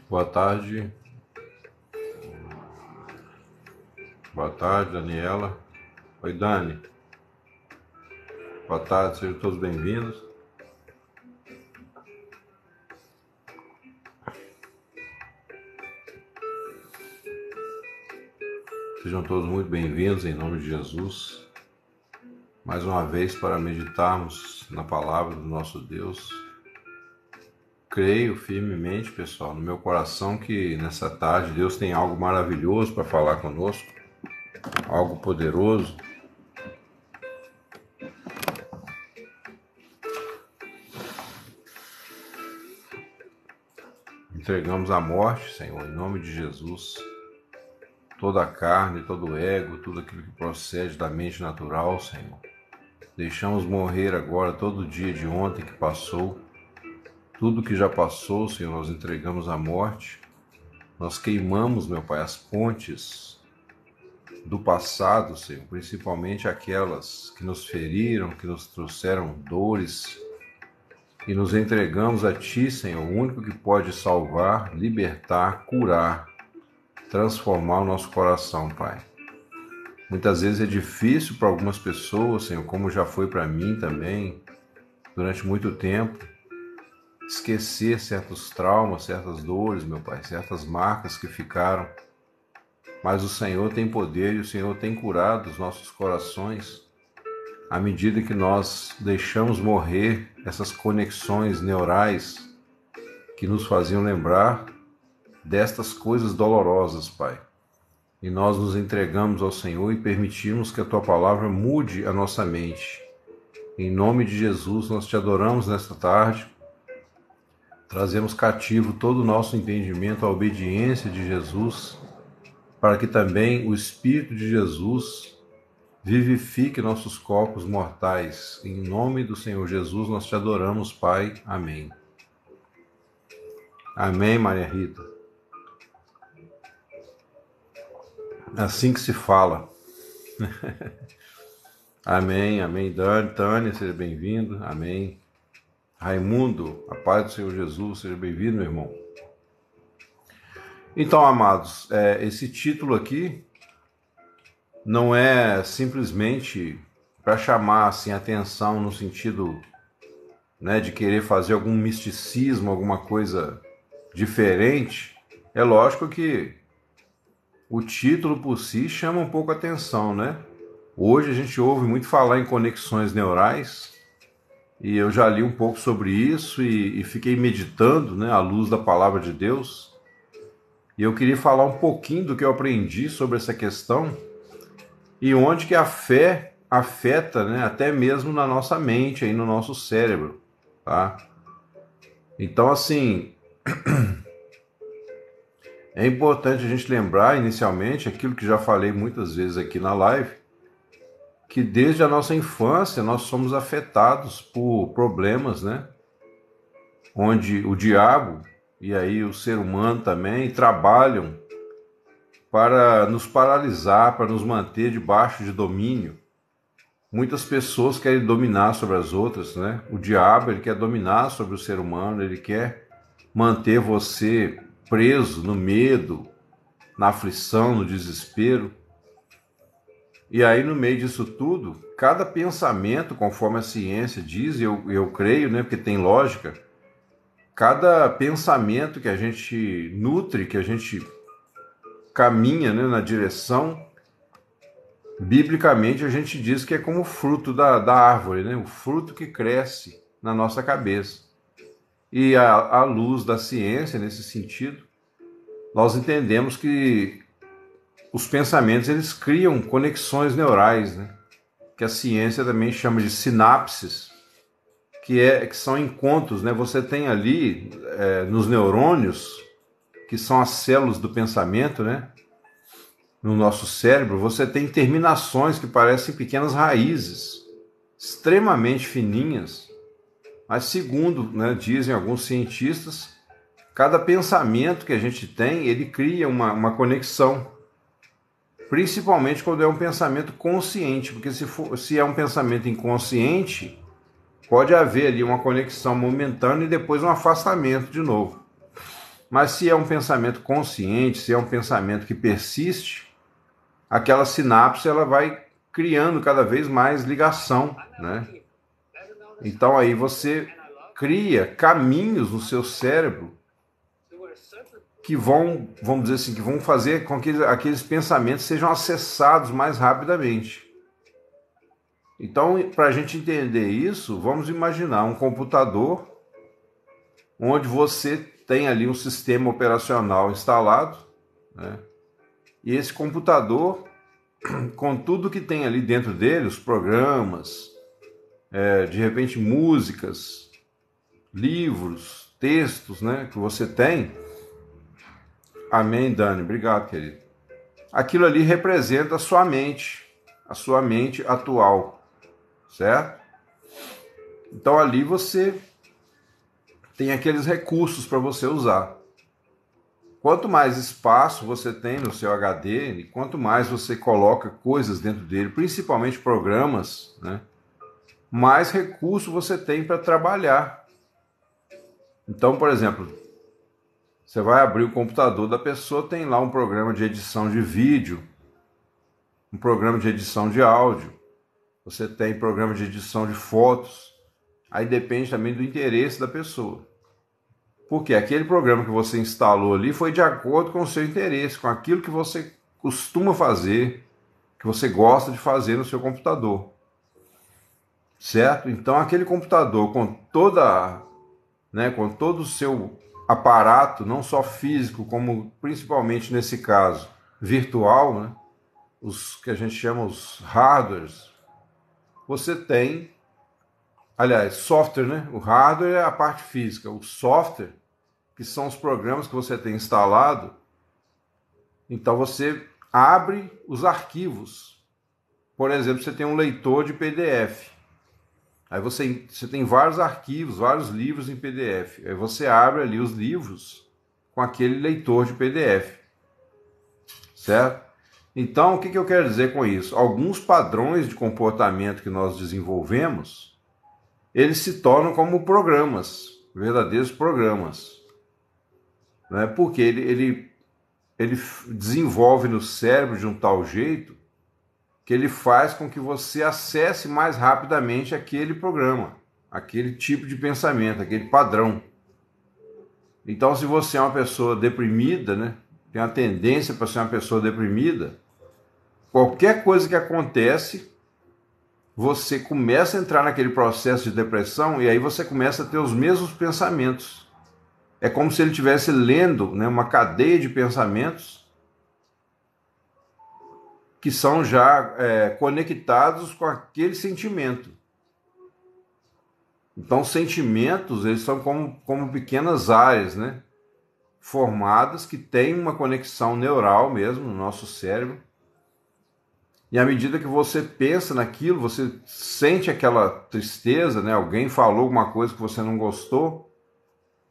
Boa tarde. Boa tarde, Daniela. Oi, Dani. Boa tarde, sejam todos bem-vindos. Sejam todos muito bem-vindos em nome de Jesus. Mais uma vez para meditarmos na palavra do nosso Deus. Creio firmemente, pessoal, no meu coração que nessa tarde Deus tem algo maravilhoso para falar conosco, algo poderoso. Entregamos à morte, Senhor, em nome de Jesus, toda a carne, todo o ego, tudo aquilo que procede da mente natural, Senhor. Deixamos morrer agora todo o dia de ontem que passou. Tudo que já passou, Senhor, nós entregamos à morte. Nós queimamos, meu Pai, as pontes do passado, Senhor, principalmente aquelas que nos feriram, que nos trouxeram dores, e nos entregamos a Ti, Senhor, o único que pode salvar, libertar, curar, transformar o nosso coração, Pai. Muitas vezes é difícil para algumas pessoas, Senhor, como já foi para mim também, durante muito tempo, esquecer certos traumas, certas dores, meu Pai, certas marcas que ficaram. Mas o Senhor tem poder e o Senhor tem curado os nossos corações à medida que nós deixamos morrer essas conexões neurais que nos faziam lembrar destas coisas dolorosas, Pai. E nós nos entregamos ao Senhor e permitimos que a Tua palavra mude a nossa mente. Em nome de Jesus, nós Te adoramos nesta tarde. Trazemos cativo todo o nosso entendimento à obediência de Jesus, para que também o Espírito de Jesus vivifique nossos corpos mortais. Em nome do Senhor Jesus, nós Te adoramos, Pai. Amém. Amém, Maria Rita. Assim que se fala. Amém, amém. Tânia, seja bem-vindo. Amém. Raimundo, a paz do Senhor Jesus, seja bem-vindo, meu irmão. Então, amados, esse título aqui não é simplesmente para chamar assim, atenção no sentido, né, de querer fazer algum misticismo, alguma coisa diferente. É lógico que o título por si chama um pouco a atenção, né? Hoje a gente ouve muito falar em conexões neurais, e eu já li um pouco sobre isso e fiquei meditando, né, à luz da palavra de Deus. E eu queria falar um pouquinho do que eu aprendi sobre essa questão e onde que a fé afeta, né, até mesmo na nossa mente, aí no nosso cérebro, tá? Então, assim, é importante a gente lembrar inicialmente aquilo que já falei muitas vezes aqui na live, que desde a nossa infância nós somos afetados por problemas, né? Onde o diabo e aí o ser humano também trabalham para nos paralisar, para nos manter debaixo de domínio. Muitas pessoas querem dominar sobre as outras, né? O diabo, ele quer dominar sobre o ser humano, ele quer manter você preso no medo, na aflição, no desespero. E aí, no meio disso tudo, cada pensamento, conforme a ciência diz, e eu creio, né, porque tem lógica, cada pensamento que a gente nutre, que a gente caminha, né, na direção, biblicamente a gente diz que é como o fruto da árvore, né, o fruto que cresce na nossa cabeça. E à luz da ciência, nesse sentido, nós entendemos que os pensamentos, eles criam conexões neurais, né? Que a ciência também chama de sinapses, que são encontros, né? Você tem ali, nos neurônios, que são as células do pensamento, né? No nosso cérebro, você tem terminações que parecem pequenas raízes, extremamente fininhas, mas segundo, né, dizem alguns cientistas, cada pensamento que a gente tem, ele cria uma conexão. Principalmente quando é um pensamento consciente, porque se é um pensamento inconsciente, pode haver ali uma conexão momentânea e depois um afastamento de novo. Mas se é um pensamento consciente, se é um pensamento que persiste, aquela sinapse ela vai criando cada vez mais ligação, né? Então aí você cria caminhos no seu cérebro que vão, vamos dizer assim, que vão fazer com que aqueles pensamentos sejam acessados mais rapidamente. Então, para a gente entender isso, vamos imaginar um computador onde você tem ali um sistema operacional instalado, né? E esse computador, com tudo que tem ali dentro dele, os programas, de repente músicas, livros, textos, né, que você tem. Amém, Dani? Obrigado, querido. Aquilo ali representa a sua mente atual, certo? Então ali você tem aqueles recursos para você usar. Quanto mais espaço você tem no seu HD, e quanto mais você coloca coisas dentro dele, principalmente programas, né, mais recurso você tem para trabalhar. Então, por exemplo, você vai abrir o computador da pessoa, tem lá um programa de edição de vídeo, um programa de edição de áudio, você tem programa de edição de fotos, aí depende também do interesse da pessoa. Porque aquele programa que você instalou ali foi de acordo com o seu interesse, com aquilo que você costuma fazer, que você gosta de fazer no seu computador. Certo? Então aquele computador com todo o seu aparato, não só físico, como principalmente nesse caso virtual, né, os que a gente chama os hardwares, você tem, aliás, software, né? O hardware é a parte física, o software, que são os programas que você tem instalado. Então você abre os arquivos. Por exemplo, você tem um leitor de PDF. Aí você tem vários arquivos, vários livros em PDF. Aí você abre ali os livros com aquele leitor de PDF. Certo? Então, o que eu quero dizer com isso? Alguns padrões de comportamento que nós desenvolvemos, eles se tornam como programas, verdadeiros programas. Né? Porque ele desenvolve no cérebro de um tal jeito que ele faz com que você acesse mais rapidamente aquele programa, aquele tipo de pensamento, aquele padrão. Então, se você é uma pessoa deprimida, né, tem uma tendência para ser uma pessoa deprimida, qualquer coisa que acontece, você começa a entrar naquele processo de depressão e aí você começa a ter os mesmos pensamentos. É como se ele estivesse lendo, né, uma cadeia de pensamentos que são já conectados com aquele sentimento. Então, sentimentos, eles são como pequenas áreas, né, formadas que têm uma conexão neural mesmo no nosso cérebro. E à medida que você pensa naquilo, você sente aquela tristeza, né, alguém falou alguma coisa que você não gostou,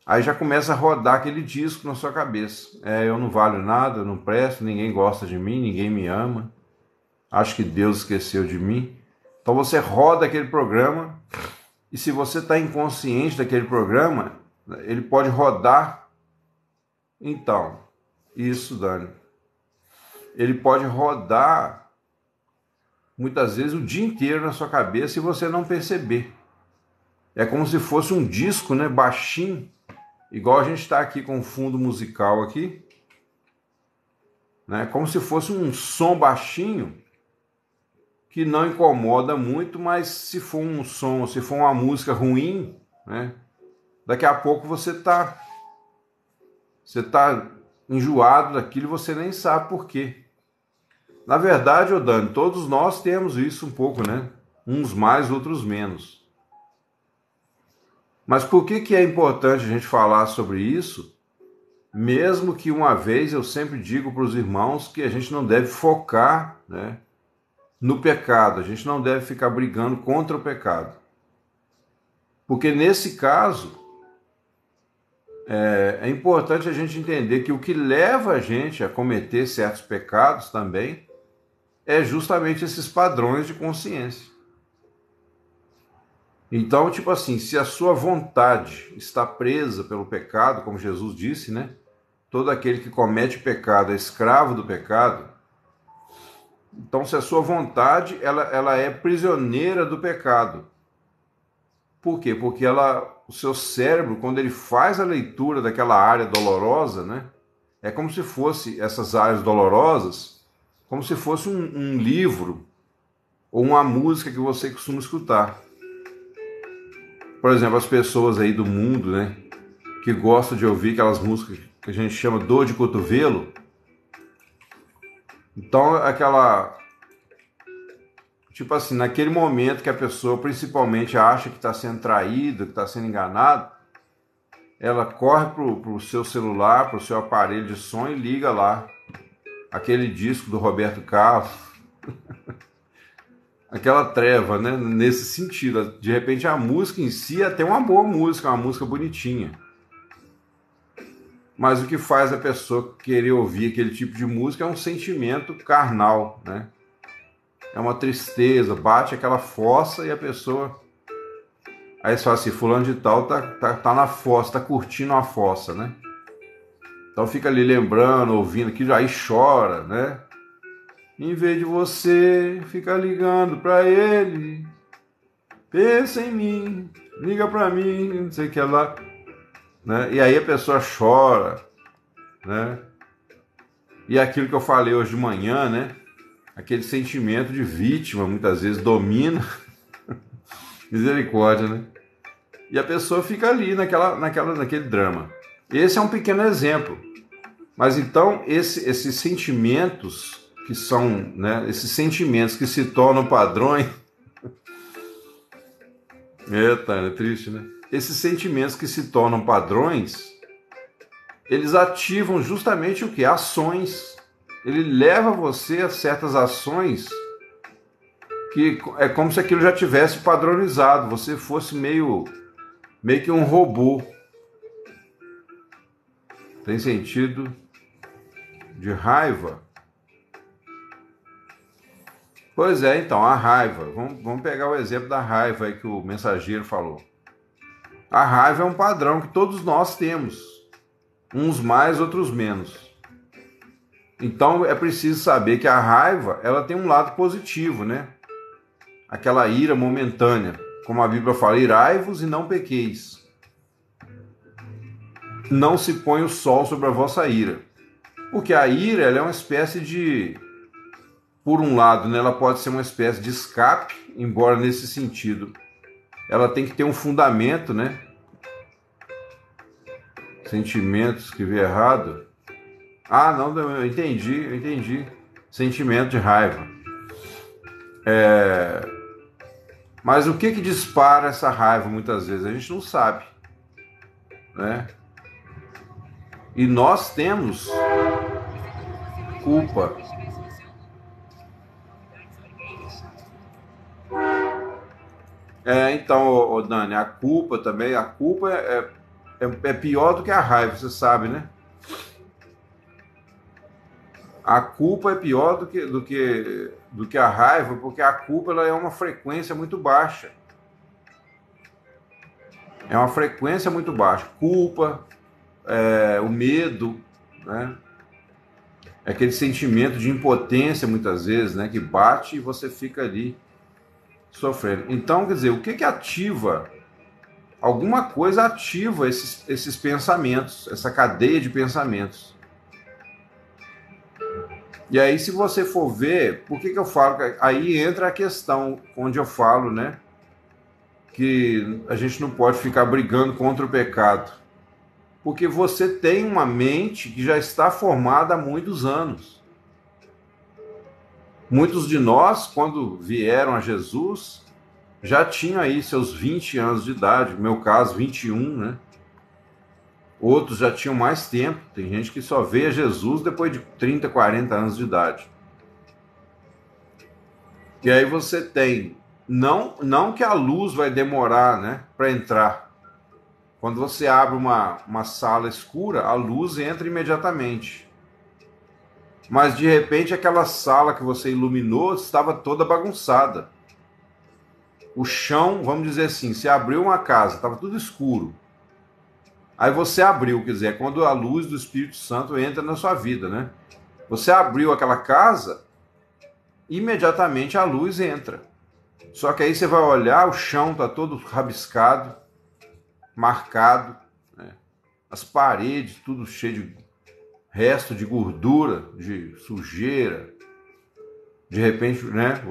aí já começa a rodar aquele disco na sua cabeça. Eu não valho nada, eu não presto, ninguém gosta de mim, ninguém me ama. Acho que Deus esqueceu de mim. Então você roda aquele programa e se você está inconsciente daquele programa, ele pode rodar. Então, isso, Dani. Ele pode rodar muitas vezes o dia inteiro na sua cabeça e você não perceber. É como se fosse um disco, né, baixinho, igual a gente está aqui com um fundo musical aqui, né, como se fosse um som baixinho que não incomoda muito, mas se for um som, se for uma música ruim, né, daqui a pouco você tá enjoado daquilo e você nem sabe por quê. Na verdade, Dani, todos nós temos isso um pouco, né? Uns mais, outros menos. Mas por que é importante a gente falar sobre isso? Mesmo que uma vez eu sempre digo para os irmãos que a gente não deve focar, né, no pecado, a gente não deve ficar brigando contra o pecado. Porque nesse caso, é importante a gente entender que o que leva a gente a cometer certos pecados também é justamente esses padrões de consciência. Então, tipo assim, se a sua vontade está presa pelo pecado, como Jesus disse, né? todo aquele que comete pecado é escravo do pecado. Então, se a sua vontade ela é prisioneira do pecado. Por quê? Porque o seu cérebro, quando ele faz a leitura daquela área dolorosa, né, é como se fosse essas áreas dolorosas, como se fosse um livro ou uma música que você costuma escutar. Por exemplo, as pessoas aí do mundo, né, que gostam de ouvir aquelas músicas que a gente chama dor de cotovelo. Então, tipo assim, naquele momento que a pessoa principalmente acha que está sendo traída, que está sendo enganada, ela corre pro seu celular, pro seu aparelho de som e liga lá aquele disco do Roberto Carlos, aquela treva, né? Nesse sentido, de repente a música em si é até uma boa música, uma música bonitinha. Mas o que faz a pessoa querer ouvir aquele tipo de música é um sentimento carnal, né? É uma tristeza, bate aquela fossa e a pessoa... Aí você fala assim, fulano de tal tá na fossa, tá curtindo a fossa, né? Então fica ali lembrando, ouvindo aquilo, aí chora, né? Em vez de você ficar ligando pra ele, pensa em mim, liga pra mim, não sei o que lá, né? E aí a pessoa chora, né? E aquilo que eu falei hoje de manhã, né? Aquele sentimento de vítima, muitas vezes, domina. Misericórdia, né? E a pessoa fica ali naquele drama. Esse é um pequeno exemplo. Mas então, esses sentimentos que são, né? Esses sentimentos que se tornam padrões... É triste, né? Esses sentimentos que se tornam padrões, eles ativam justamente o que? Ações. Ele leva você a certas ações que é como se aquilo já tivesse padronizado, você fosse meio que um robô. Tem sentido de raiva? Pois é, então, a raiva. Vamos pegar o exemplo da raiva aí que o mensageiro falou. A raiva é um padrão que todos nós temos, uns mais, outros menos. Então é preciso saber que a raiva ela tem um lado positivo, né? Aquela ira momentânea, como a Bíblia fala, irai-vos e não pequeis. Não se põe o sol sobre a vossa ira. Porque a ira ela é uma espécie de... Por um lado, né, ela pode ser uma espécie de escape, embora nesse sentido ela tem que ter um fundamento, né? Sentimentos, escrevi errado. Ah, não, eu entendi. Sentimento de raiva. Mas o que dispara essa raiva muitas vezes? A gente não sabe, né? E nós temos culpa. Então, Dani, a culpa também, é pior do que a raiva, você sabe, né? A culpa é pior do que a raiva, porque a culpa ela é uma frequência muito baixa. É uma frequência muito baixa. Culpa, o medo, né? É aquele sentimento de impotência, muitas vezes, né? Que bate e você fica ali sofrendo. Então, quer dizer, o que ativa? Alguma coisa ativa esses pensamentos, essa cadeia de pensamentos. E aí, se você for ver, por que eu falo? Aí entra a questão onde eu falo, né? Que a gente não pode ficar brigando contra o pecado. Porque você tem uma mente que já está formada há muitos anos. Muitos de nós, quando vieram a Jesus, já tinham aí seus 20 anos de idade. No meu caso, 21, né? Outros já tinham mais tempo. Tem gente que só veio a Jesus depois de 30, 40 anos de idade. E aí você tem... Não que a luz vai demorar, né, para entrar. Quando você abre uma sala escura, a luz entra imediatamente. Mas de repente aquela sala que você iluminou estava toda bagunçada. O chão, vamos dizer assim, se abriu uma casa, estava tudo escuro. Aí você abriu, quer dizer, é quando a luz do Espírito Santo entra na sua vida, né? Você abriu aquela casa, imediatamente a luz entra. Só que aí você vai olhar, o chão está todo rabiscado, marcado, né? As paredes, tudo cheio de resto de gordura, de sujeira. De repente, né?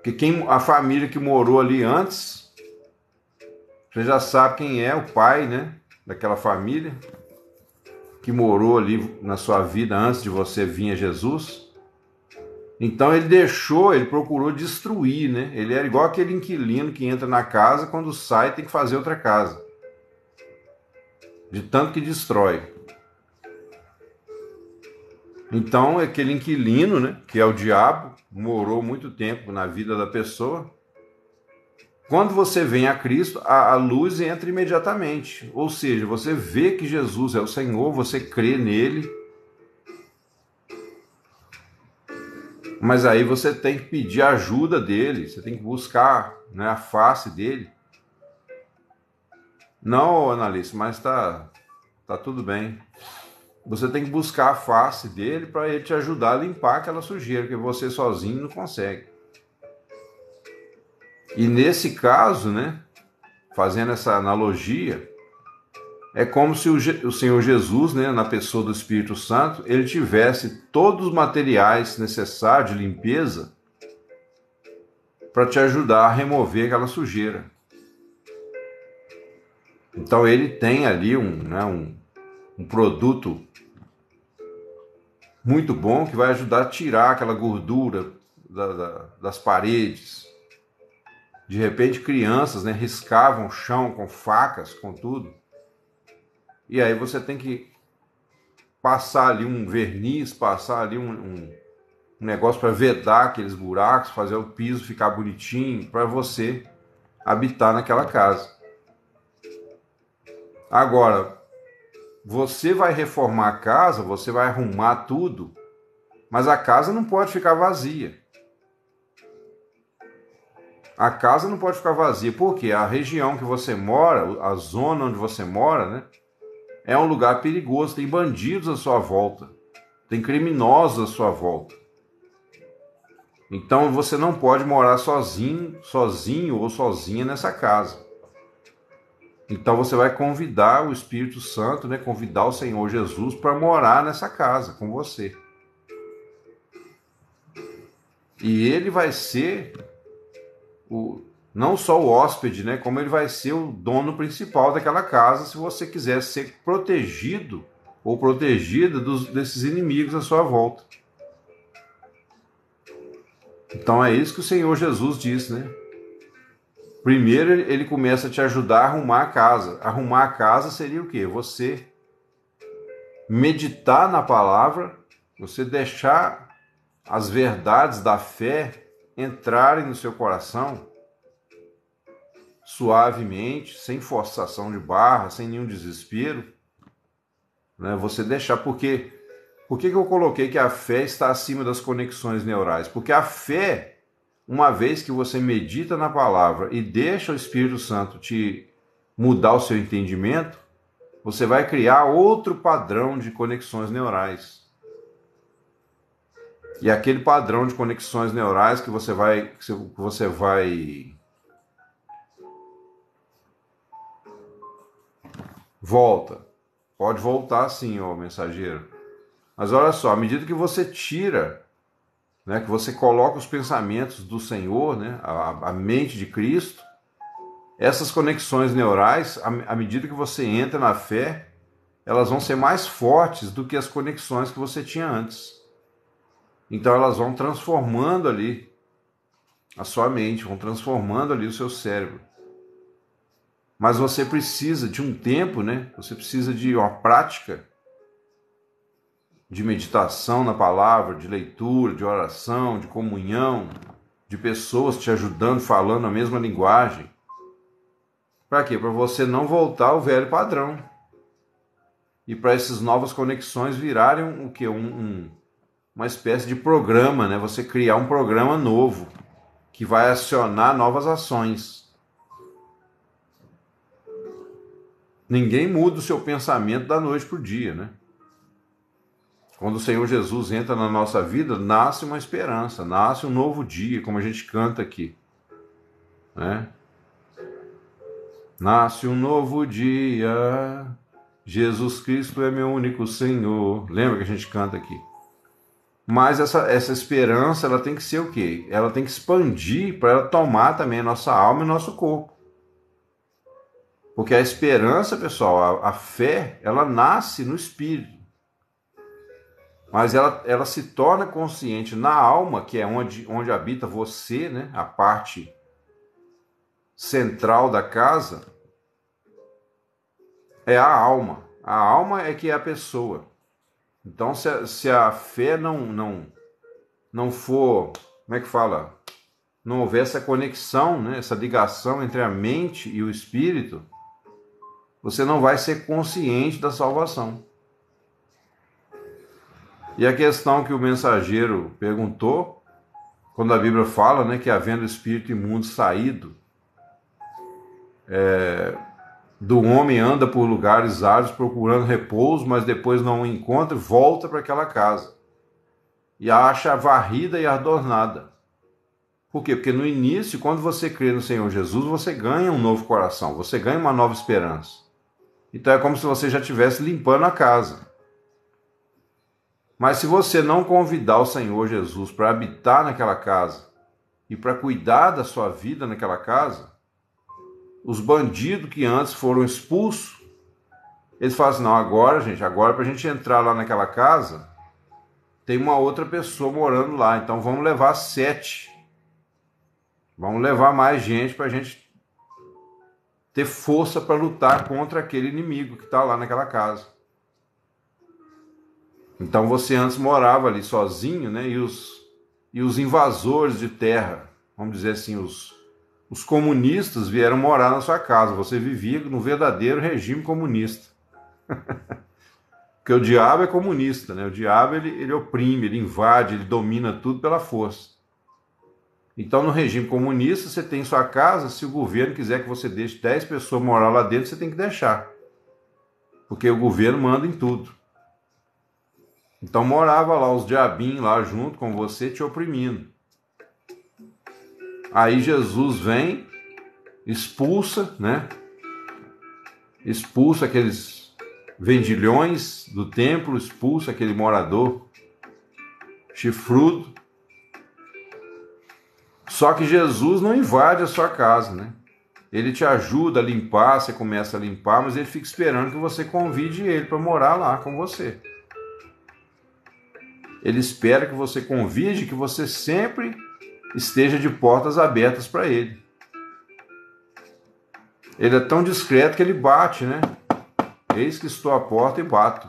Porque a família que morou ali antes, você já sabe quem é o pai, né? Daquela família que morou ali na sua vida antes de você vir a Jesus. Então ele procurou destruir, né? Ele era igual aquele inquilino que entra na casa, quando sai tem que fazer outra casa. De tanto que destrói. Então aquele inquilino, né, que é o diabo, morou muito tempo na vida da pessoa. Quando você vem a Cristo, a luz entra imediatamente. Ou seja, você vê que Jesus é o Senhor, você crê nele. Mas aí você tem que pedir a ajuda dele, você tem que buscar, né, a face dele. Não, Analice, mas tá tudo bem. Você tem que buscar a face dele para ele te ajudar a limpar aquela sujeira que você sozinho não consegue. E nesse caso, né, fazendo essa analogia, é como se o Senhor Jesus, né, na pessoa do Espírito Santo, ele tivesse todos os materiais necessários de limpeza para te ajudar a remover aquela sujeira. Então ele tem ali um produto muito bom que vai ajudar a tirar aquela gordura das paredes. De repente crianças, né, riscavam o chão com facas, com tudo. E aí você tem que passar ali um verniz, passar ali um negócio para vedar aqueles buracos, fazer o piso ficar bonitinho para você habitar naquela casa. Agora, você vai reformar a casa, você vai arrumar tudo, mas a casa não pode ficar vazia. A casa não pode ficar vazia, porque a região que você mora, a zona onde você mora, né, é um lugar perigoso, tem bandidos à sua volta, tem criminosos à sua volta. Então você não pode morar sozinho ou sozinha nessa casa. Então você vai convidar o Espírito Santo, né, convidar o Senhor Jesus para morar nessa casa com você. E ele vai ser não só o hóspede, né, como ele vai ser o dono principal daquela casa, se você quiser ser protegido ou protegida desses inimigos à sua volta. Então é isso que o Senhor Jesus diz, né? Primeiro ele começa a te ajudar a arrumar a casa. Arrumar a casa seria o quê? Você meditar na palavra, você deixar as verdades da fé entrarem no seu coração suavemente, sem forçação de barra, sem nenhum desespero, né? Você deixar, por que eu coloquei que a fé está acima das conexões neurais? Porque a fé, uma vez que você medita na palavra e deixa o Espírito Santo te mudar o seu entendimento, você vai criar outro padrão de conexões neurais. E aquele padrão de conexões neurais que você vai volta. Pode voltar sim, ó mensageiro. Mas olha só, à medida que você tira, né, que você coloca os pensamentos do Senhor, né, a mente de Cristo, essas conexões neurais, à medida que você entra na fé, elas vão ser mais fortes do que as conexões que você tinha antes. Então elas vão transformando ali a sua mente, vão transformando ali o seu cérebro. Mas você precisa de um tempo, né? Você precisa de uma prática de meditação na palavra, de leitura, de oração, de comunhão, de pessoas te ajudando, falando a mesma linguagem. Para quê? Para você não voltar ao velho padrão. E para essas novas conexões virarem o quê? Uma espécie de programa, né? Você criar um programa novo que vai acionar novas ações. Ninguém muda o seu pensamento da noite para o dia, né? Quando o Senhor Jesus entra na nossa vida, nasce uma esperança, nasce um novo dia, como a gente canta aqui, né? Nasce um novo dia, Jesus Cristo é meu único Senhor. Lembra que a gente canta aqui? Mas essa esperança, ela tem que ser o quê? Ela tem que expandir para ela tomar também a nossa alma e nosso corpo. Porque a esperança, pessoal, a fé, ela nasce no espírito. Mas ela se torna consciente na alma, que é onde habita você, né? A parte central da casa é a alma. A alma é que é a pessoa. Então, se a fé não for, como é que fala? Não houver essa conexão, né? Essa ligação entre a mente e o espírito, você não vai ser consciente da salvação. E a questão que o mensageiro perguntou, quando a Bíblia fala, né, que havendo espírito imundo saído do homem, anda por lugares áridos procurando repouso, mas depois não o encontra, volta para aquela casa e a acha varrida e adornada. Por quê? Porque no início, quando você crê no Senhor Jesus, você ganha um novo coração, você ganha uma nova esperança. Então é como se você já estivesse limpando a casa. Mas se você não convidar o Senhor Jesus para habitar naquela casa e para cuidar da sua vida naquela casa, os bandidos que antes foram expulsos, eles falam assim, não, agora para a gente entrar lá naquela casa, tem uma outra pessoa morando lá, então vamos levar 7. Vamos levar mais gente para a gente ter força para lutar contra aquele inimigo que está lá naquela casa. Então você antes morava ali sozinho, né? E os invasores de terra, vamos dizer assim, os comunistas vieram morar na sua casa. Você vivia no verdadeiro regime comunista. Porque o diabo é comunista, né? O diabo ele oprime, ele invade, ele domina tudo pela força. Então no regime comunista você tem sua casa, se o governo quiser que você deixe 10 pessoas morar lá dentro, você tem que deixar. Porque o governo manda em tudo. Então morava lá os diabinhos lá junto com você te oprimindo. Aí Jesus vem, expulsa, né? Expulsa aqueles vendilhões do templo, expulsa aquele morador chifrudo. Só que Jesus não invade a sua casa, né? Ele te ajuda a limpar, você começa a limpar, mas ele fica esperando que você convide ele para morar lá com você. Ele espera que você convide, que você sempre esteja de portas abertas para ele. Ele é tão discreto que ele bate, né? Eis que estou à porta e bato.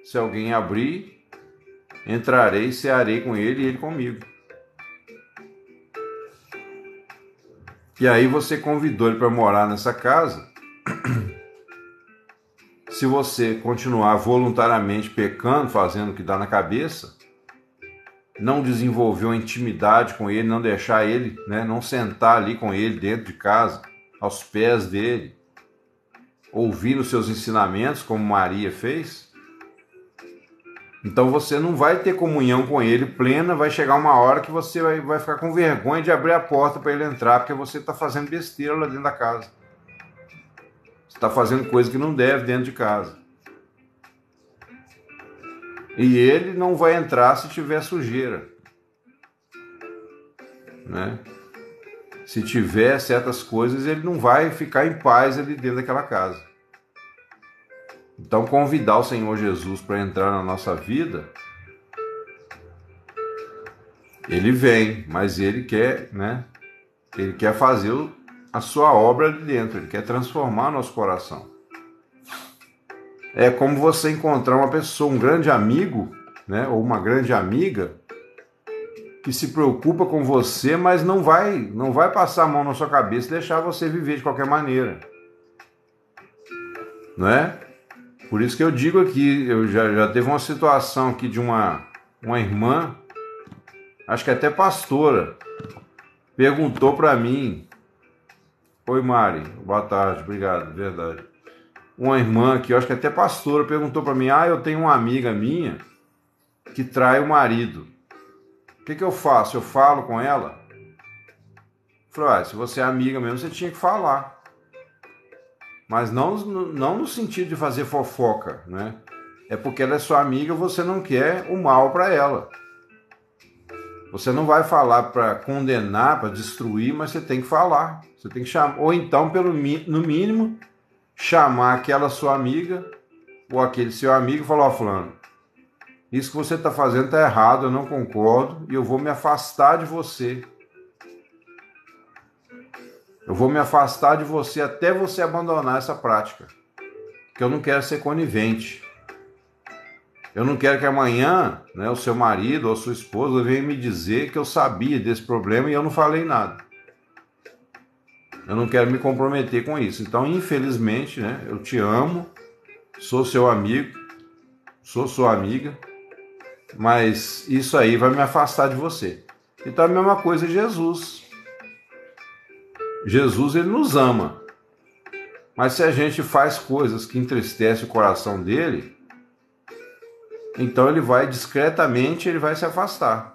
Se alguém abrir, entrarei, cearei com ele e ele comigo. E aí você convidou ele para morar nessa casa. Se você continuar voluntariamente pecando, fazendo o que dá na cabeça, não desenvolver uma intimidade com ele, não deixar ele, né, não sentar ali com ele dentro de casa, aos pés dele, ouvir os seus ensinamentos, como Maria fez, então você não vai ter comunhão com ele plena, vai chegar uma hora que você vai ficar com vergonha de abrir a porta para ele entrar, porque você está fazendo besteira lá dentro da casa. Você está fazendo coisa que não deve dentro de casa. E ele não vai entrar se tiver sujeira, né? Se tiver certas coisas, ele não vai ficar em paz ali dentro daquela casa. Então, convidar o Senhor Jesus para entrar na nossa vida, ele vem, mas ele quer, né? Ele quer fazer a sua obra ali dentro, ele quer transformar nosso coração. É como você encontrar uma pessoa, um grande amigo, né, ou uma grande amiga, que se preocupa com você, mas não vai passar a mão na sua cabeça e deixar você viver de qualquer maneira. Não é? Por isso que eu digo aqui, eu já teve uma situação aqui de uma irmã, acho que até pastora, perguntou para mim, Oi, Mari. Boa tarde. Obrigado. Verdade. Uma irmã que eu acho que até pastora perguntou para mim: eu tenho uma amiga minha que trai o marido. O que eu faço? Eu falo com ela? Eu falei: se você é amiga mesmo, você tinha que falar. Mas não no sentido de fazer fofoca, né? É porque ela é sua amiga, você não quer o mal para ela. Você não vai falar para condenar, para destruir, mas você tem que falar. Você tem que chamar, ou então, no mínimo, chamar aquela sua amiga ou aquele seu amigo e falar: fulano, isso que você está fazendo está errado, eu não concordo e eu vou me afastar de você. Eu vou me afastar de você até você abandonar essa prática. Porque eu não quero ser conivente. Eu não quero que amanhã, né, o seu marido ou a sua esposa venha me dizer que eu sabia desse problema e eu não falei nada. Eu não quero me comprometer com isso. Então, infelizmente, né, eu te amo, sou seu amigo, sou sua amiga, mas isso aí vai me afastar de você. Então, a mesma coisa Jesus. Jesus, ele nos ama. Mas se a gente faz coisas que entristecem o coração dele, então ele vai discretamente, ele vai se afastar.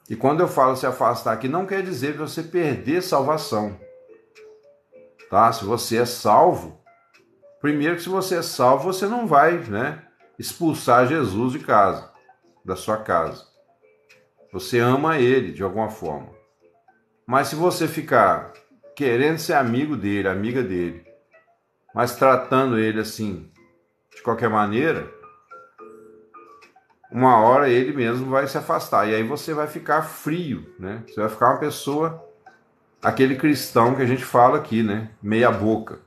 E quando eu falo se afastar aqui, não quer dizer você perder salvação. Tá? Se você é salvo, primeiro que se você é salvo, você não vai, né, expulsar Jesus de casa, da sua casa. Você ama ele de alguma forma. Mas se você ficar querendo ser amigo dele, amiga dele, mas tratando ele assim, de qualquer maneira, uma hora ele mesmo vai se afastar. E aí você vai ficar frio, né? Você vai ficar uma pessoa, aquele cristão que a gente fala aqui, né? Meia boca.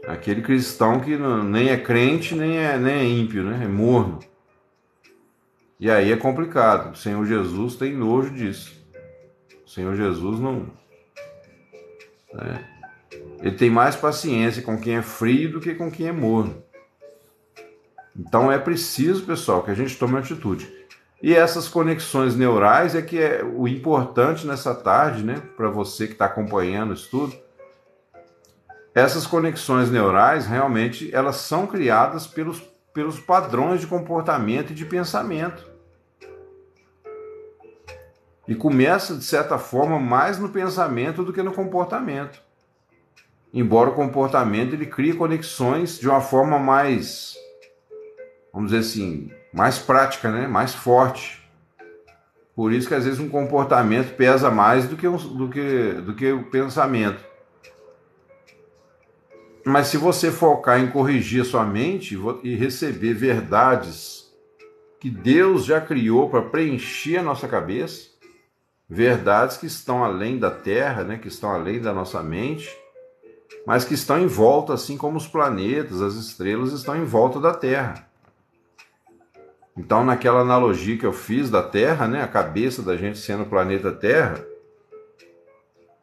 Aquele cristão que nem é crente, nem é ímpio, né? É morno. E aí é complicado. O Senhor Jesus tem nojo disso. O Senhor Jesus não... né? Ele tem mais paciência com quem é frio do que com quem é morno. Então é preciso, pessoal, que a gente tome atitude. E essas conexões neurais é que é o importante nessa tarde, né? Para você que está acompanhando o estudo. Essas conexões neurais, realmente, elas são criadas pelos padrões de comportamento e de pensamento. E começa, de certa forma, mais no pensamento do que no comportamento. Embora o comportamento ele crie conexões de uma forma mais, vamos dizer assim, mais prática, né? Mais forte. Por isso que às vezes um comportamento pesa mais do que o pensamento. Mas se você focar em corrigir a sua mente e receber verdades que Deus já criou para preencher a nossa cabeça, verdades que estão além da terra, né? Que estão além da nossa mente, mas que estão em volta, assim como os planetas, as estrelas estão em volta da Terra. Então, naquela analogia que eu fiz da Terra, né, a cabeça da gente sendo o planeta Terra,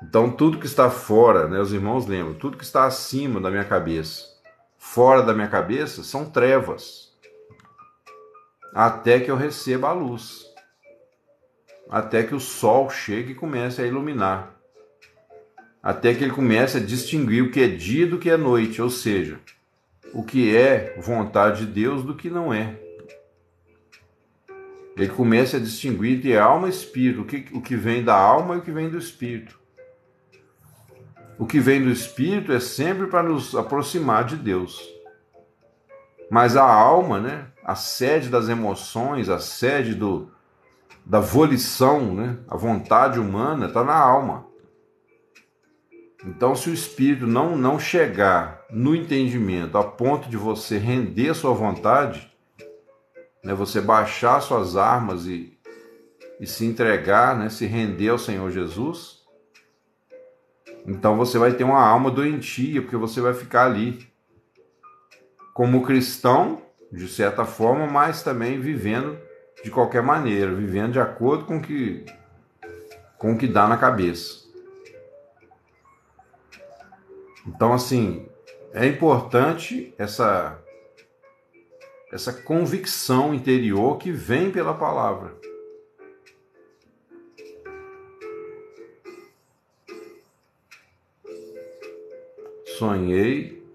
então tudo que está fora, né, os irmãos lembram, tudo que está acima da minha cabeça, fora da minha cabeça, são trevas, até que eu receba a luz, até que o sol chegue e comece a iluminar, até que ele comece a distinguir o que é dia do que é noite, ou seja, o que é vontade de Deus do que não é. Ele começa a distinguir de alma e espírito, o que vem da alma e o que vem do espírito. O que vem do espírito é sempre para nos aproximar de Deus. Mas a alma, né, a sede das emoções, a sede da volição, né, a vontade humana está na alma. Então, se o espírito não chegar no entendimento a ponto de você render sua vontade, né, você baixar suas armas e se entregar, né, se render ao Senhor Jesus, então você vai ter uma alma doentia, porque você vai ficar ali como cristão, de certa forma, mas também vivendo de qualquer maneira, vivendo de acordo com o que dá na cabeça. Então, assim, é importante essa convicção interior que vem pela palavra. Sonhei,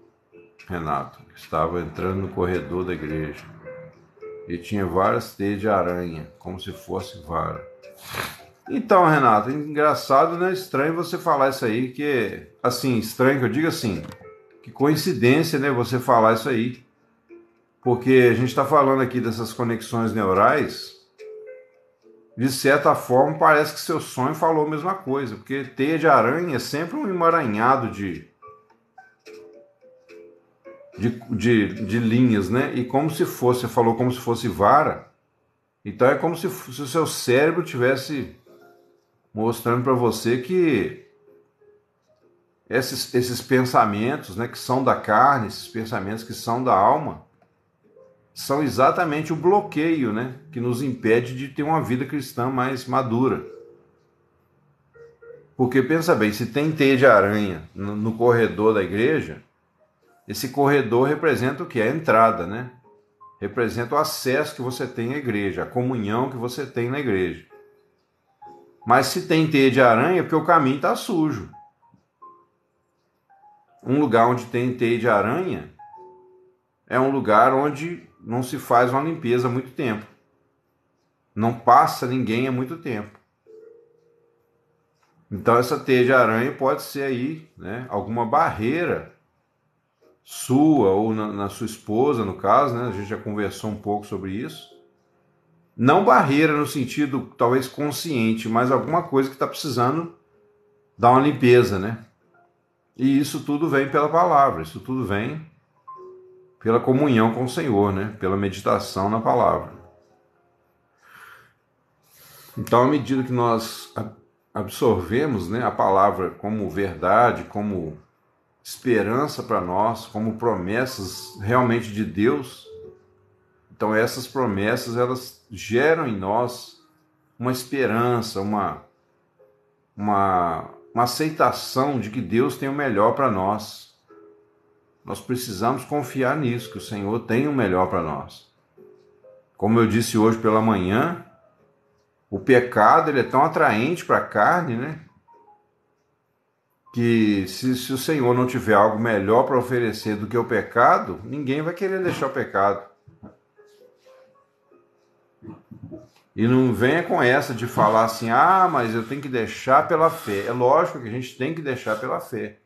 Renato, que estava entrando no corredor da igreja e tinha várias teias de aranha, como se fosse vara. Então, Renato, engraçado, né? Estranho você falar isso aí, que assim, estranho que eu digo assim, que coincidência, né? Você falar isso aí, porque a gente está falando aqui dessas conexões neurais. De certa forma, parece que seu sonho falou a mesma coisa, porque teia de aranha é sempre um emaranhado de linhas, né? E como se fosse, você falou como se fosse vara, então é como se o seu cérebro tivesse mostrando para você que esses pensamentos, né, que são da carne, esses pensamentos que são da alma, são exatamente o bloqueio, né, que nos impede de ter uma vida cristã mais madura. Porque pensa bem, se tem teia de aranha no corredor da igreja, esse corredor representa o que? A entrada, né? Representa o acesso que você tem à igreja, a comunhão que você tem na igreja. Mas se tem teia de aranha, é porque o caminho está sujo. Um lugar onde tem teia de aranha é um lugar onde não se faz uma limpeza há muito tempo. Não passa ninguém há muito tempo. Então essa teia de aranha pode ser aí, né, alguma barreira sua ou na sua esposa, no caso, né? A gente já conversou um pouco sobre isso. Não barreira no sentido talvez consciente, mas alguma coisa que está precisando dar uma limpeza, né? E isso tudo vem pela palavra, isso tudo vem pela comunhão com o Senhor, né? Pela meditação na palavra. Então, à medida que nós absorvemos, né, a palavra como verdade, como esperança para nós, como promessas realmente de Deus, então essas promessas elas geram em nós uma esperança, uma aceitação de que Deus tem o melhor para nós. Nós precisamos confiar nisso, que o Senhor tem o melhor para nós. Como eu disse hoje pela manhã, o pecado ele é tão atraente para a carne, né? Que se o Senhor não tiver algo melhor para oferecer do que o pecado, ninguém vai querer deixar o pecado. E não venha com essa de falar assim, mas eu tenho que deixar pela fé. É lógico que a gente tem que deixar pela fé.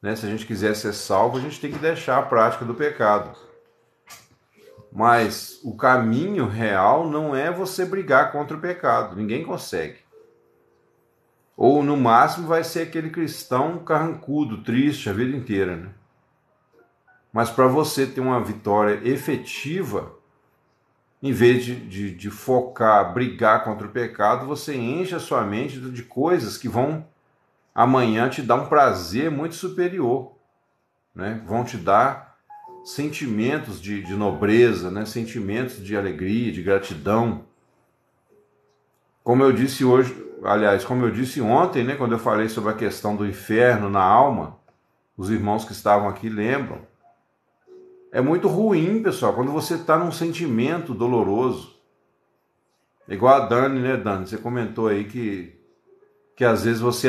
Né? Se a gente quiser ser salvo, a gente tem que deixar a prática do pecado. Mas o caminho real não é você brigar contra o pecado. Ninguém consegue. Ou no máximo vai ser aquele cristão carrancudo, triste a vida inteira. Né? Mas para você ter uma vitória efetiva, em vez de focar, brigar contra o pecado, você enche a sua mente de coisas que vão amanhã te dar um prazer muito superior. Né? Vão te dar sentimentos de nobreza, né? Sentimentos de alegria, de gratidão. Como eu disse hoje, aliás, como eu disse ontem, né, quando eu falei sobre a questão do inferno na alma, os irmãos que estavam aqui lembram. É muito ruim, pessoal, quando você está num sentimento doloroso. Igual a Dani, né, Dani? Você comentou aí que às vezes você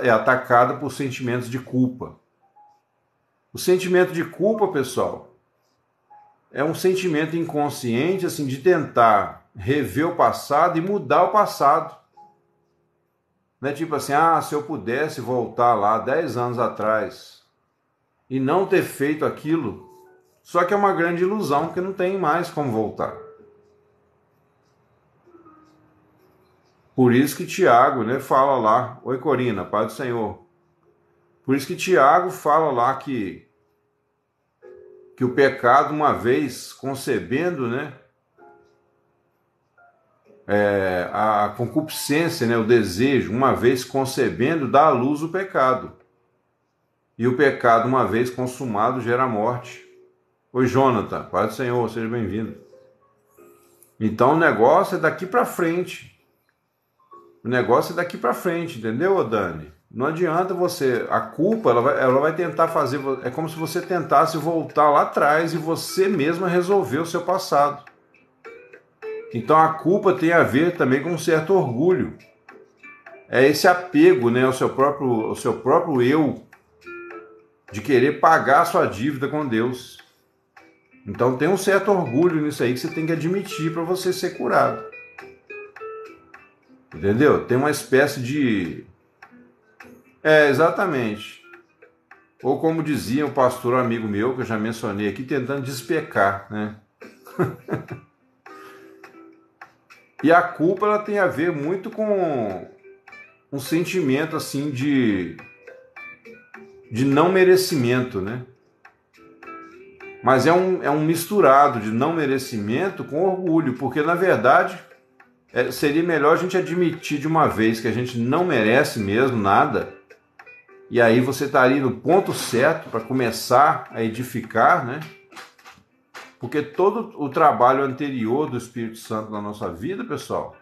é atacada por sentimentos de culpa. O sentimento de culpa, pessoal, é um sentimento inconsciente, assim, de tentar rever o passado e mudar o passado. Não é tipo assim, se eu pudesse voltar lá 10 anos atrás e não ter feito aquilo, só que é uma grande ilusão, porque não tem mais como voltar. Por isso que Tiago, né, fala lá, oi Corina, Pai do Senhor. Por isso que Tiago fala lá que o pecado, uma vez concebendo, né, a concupiscência, né, o desejo, uma vez concebendo, dá à luz o pecado. E o pecado, uma vez consumado, gera morte. Oi, Jonathan, Pai do Senhor, seja bem-vindo. Então o negócio é daqui para frente. O negócio é daqui para frente, entendeu, Dani? Não adianta você... A culpa, ela vai tentar fazer... É como se você tentasse voltar lá atrás e você mesma resolver o seu passado. Então a culpa tem a ver também com um certo orgulho. É esse apego, né, ao seu próprio eu. de querer pagar a sua dívida com Deus. Então tem um certo orgulho nisso aí que você tem que admitir para você ser curado. Entendeu? Tem uma espécie de... exatamente. Ou como dizia um pastor amigo meu, que eu já mencionei aqui, tentando despecar, né? E a culpa, ela tem a ver muito com um sentimento assim de não merecimento, né? Mas é um misturado de não merecimento com orgulho, porque na verdade seria melhor a gente admitir de uma vez que a gente não merece mesmo nada, e aí você estaria no ponto certo para começar a edificar, né? Porque todo o trabalho anterior do Espírito Santo na nossa vida, pessoal,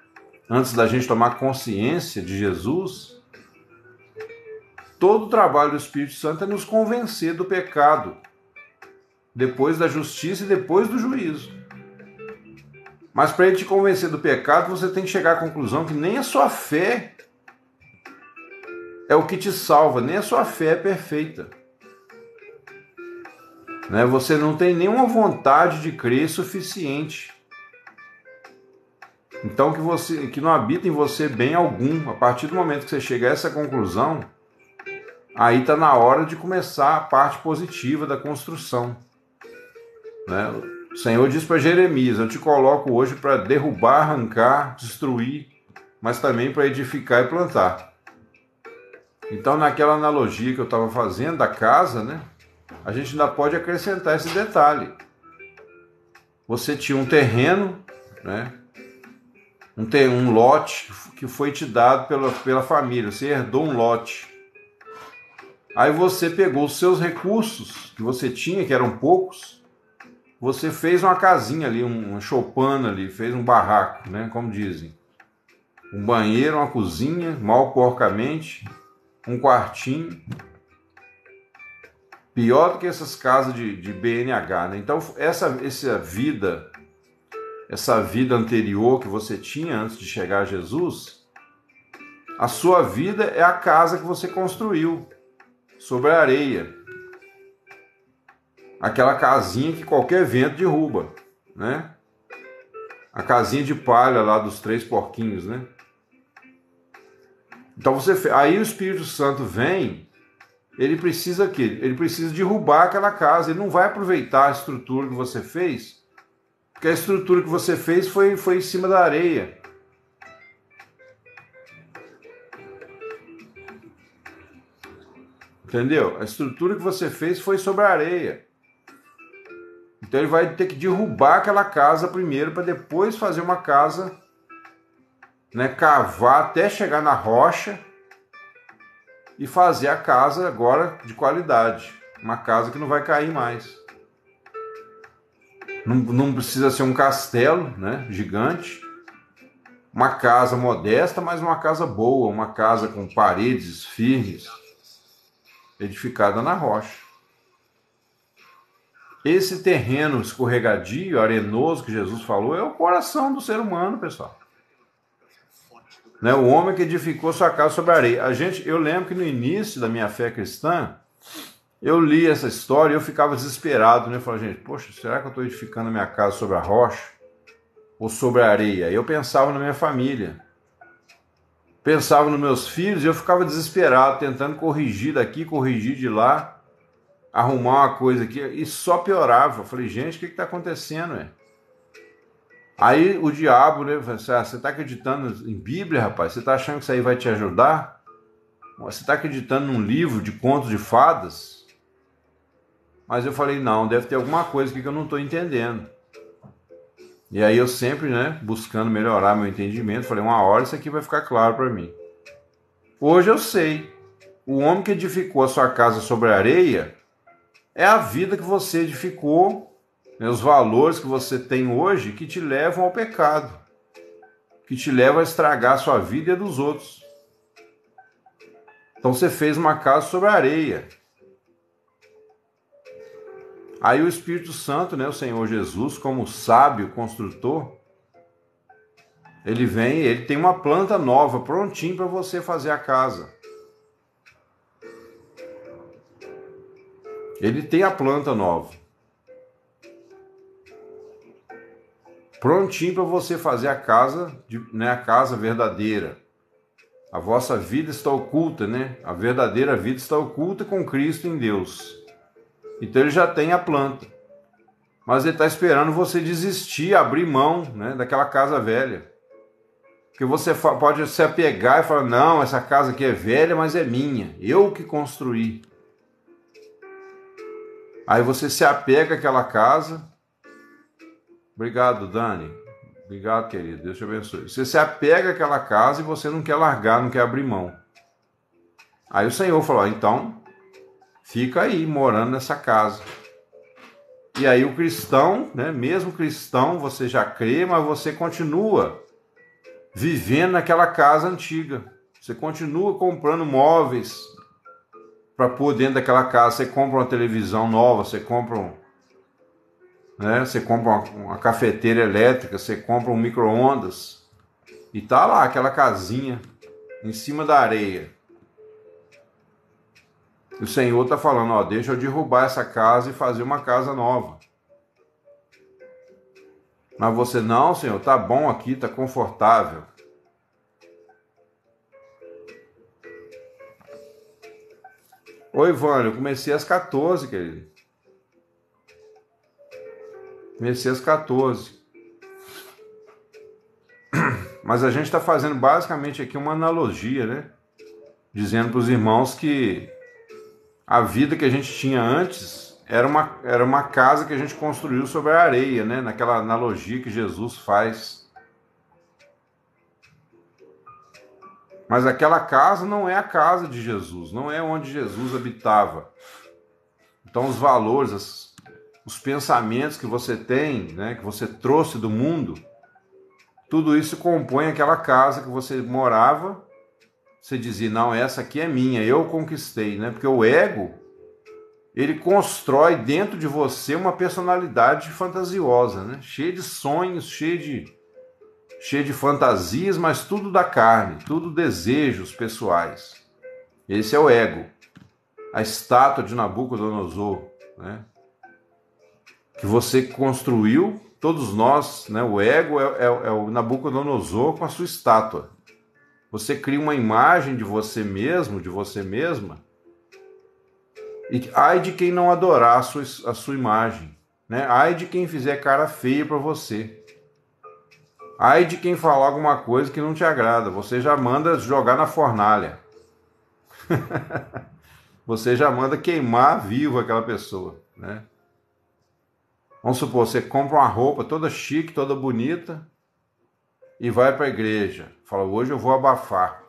antes da gente tomar consciência de Jesus, todo o trabalho do Espírito Santo é nos convencer do pecado, depois da justiça e depois do juízo. Mas para ele te convencer do pecado, você tem que chegar à conclusão que nem a sua fé é o que te salva, nem a sua fé é perfeita. Né? Você não tem nenhuma vontade de crer suficiente. Então que não habita em você bem algum. A partir do momento que você chega a essa conclusão, aí está na hora de começar a parte positiva da construção. Né? O Senhor diz para Jeremias: eu te coloco hoje para derrubar, arrancar, destruir, mas também para edificar e plantar. Então, naquela analogia que eu estava fazendo da casa, né, a gente ainda pode acrescentar esse detalhe. Você tinha um terreno, né, um lote que foi te dado pela família, você herdou um lote. Aí você pegou os seus recursos que você tinha, que eram poucos, você fez uma casinha ali, uma choupana ali, fez um barraco, né, como dizem. Um banheiro, uma cozinha, mal porcamente, um quartinho. Pior do que essas casas de BNH, né? Então, essa vida anterior que você tinha antes de chegar a Jesus, a sua vida é a casa que você construiu sobre a areia. Aquela casinha que qualquer vento derruba, né? A casinha de palha lá dos 3 porquinhos, né? Então aí o Espírito Santo vem. Ele precisa o quê? Ele precisa derrubar aquela casa. Ele não vai aproveitar a estrutura que você fez, porque a estrutura que você fez foi em cima da areia. Entendeu? A estrutura que você fez foi sobre a areia. Então ele vai ter que derrubar aquela casa primeiro, para depois fazer uma casa, né, cavar até chegar na rocha, e fazer a casa agora de qualidade. Uma casa que não vai cair mais. Não precisa ser um castelo, né, gigante. Uma casa modesta, mas uma casa boa. Uma casa com paredes firmes, edificada na rocha. Esse terreno escorregadio, arenoso que Jesus falou, é o coração do ser humano, pessoal. Né? O homem que edificou sua casa sobre a areia. Eu lembro que no início da minha fé cristã, eu li essa história e eu ficava desesperado, né? Eu falei, gente, poxa, será que eu estou edificando a minha casa sobre a rocha ou sobre a areia? Eu pensava na minha família, pensava nos meus filhos, e eu ficava desesperado, tentando corrigir daqui, corrigir de lá, arrumar uma coisa aqui, e só piorava. Eu falei, gente, o que está acontecendo, né? Aí o diabo, né, falou assim, você está acreditando em Bíblia, rapaz? Você está achando que isso aí vai te ajudar? Você está acreditando num livro de contos de fadas? Mas eu falei, não, deve ter alguma coisa aqui que eu não estou entendendo. E aí eu sempre, né, buscando melhorar meu entendimento, falei, uma hora isso aqui vai ficar claro para mim. Hoje eu sei, o homem que edificou a sua casa sobre a areia é a vida que você edificou, né, os valores que você tem hoje que te levam ao pecado, que te levam a estragar a sua vida e a dos outros. Então você fez uma casa sobre a areia. Aí o Espírito Santo, né, o Senhor Jesus, como sábio construtor, ele vem, ele tem uma planta nova, prontinho para você fazer a casa. Ele tem a planta nova, prontinho para você fazer a casa, né, a casa verdadeira. A vossa vida está oculta, né? A verdadeira vida está oculta com Cristo em Deus. Então ele já tem a planta. Mas ele está esperando você desistir, abrir mão, né, daquela casa velha. Porque você pode se apegar e falar, não, essa casa aqui é velha, mas é minha. Eu que construí. Aí você se apega àquela casa. Obrigado, Dani. Obrigado, querido. Deus te abençoe. Você se apega àquela casa e você não quer largar, não quer abrir mão. Aí o Senhor falou, então, fica aí, morando nessa casa. E aí o cristão, né, mesmo cristão, você já crê, mas você continua vivendo naquela casa antiga. Você continua comprando móveis para pôr dentro daquela casa. Você compra uma televisão nova, você compra você compra uma cafeteira elétrica, você compra um micro-ondas e tá lá aquela casinha em cima da areia. E o Senhor está falando, ó, deixa eu derrubar essa casa e fazer uma casa nova. Mas você, não, Senhor, tá bom aqui, tá confortável. Oi, Vânia, eu comecei às 14, querido. Comecei às 14. Mas a gente está fazendo basicamente aqui uma analogia, né? Dizendo para os irmãos que a vida que a gente tinha antes era uma casa que a gente construiu sobre a areia, né? Naquela analogia que Jesus faz. Mas aquela casa não é a casa de Jesus, não é onde Jesus habitava. Então os valores, os pensamentos que você tem, né, que você trouxe do mundo, tudo isso compõe aquela casa que você morava. Você dizia, não, essa aqui é minha, eu conquistei, né? Porque o ego, ele constrói dentro de você uma personalidade fantasiosa, né? Cheia de sonhos, cheia de fantasias, mas tudo da carne, tudo desejos pessoais. Esse é o ego. A estátua de Nabucodonosor, né? Que você construiu, todos nós, né? O ego é o Nabucodonosor com a sua estátua. Você cria uma imagem de você mesmo, de você mesma, e ai de quem não adorar a sua imagem, né? Ai de quem fizer cara feia para você. Ai de quem falar alguma coisa que não te agrada, você já manda jogar na fornalha. Você já manda queimar vivo aquela pessoa, né? Vamos supor, você compra uma roupa toda chique, toda bonita e vai para a igreja. Fala, hoje eu vou abafar.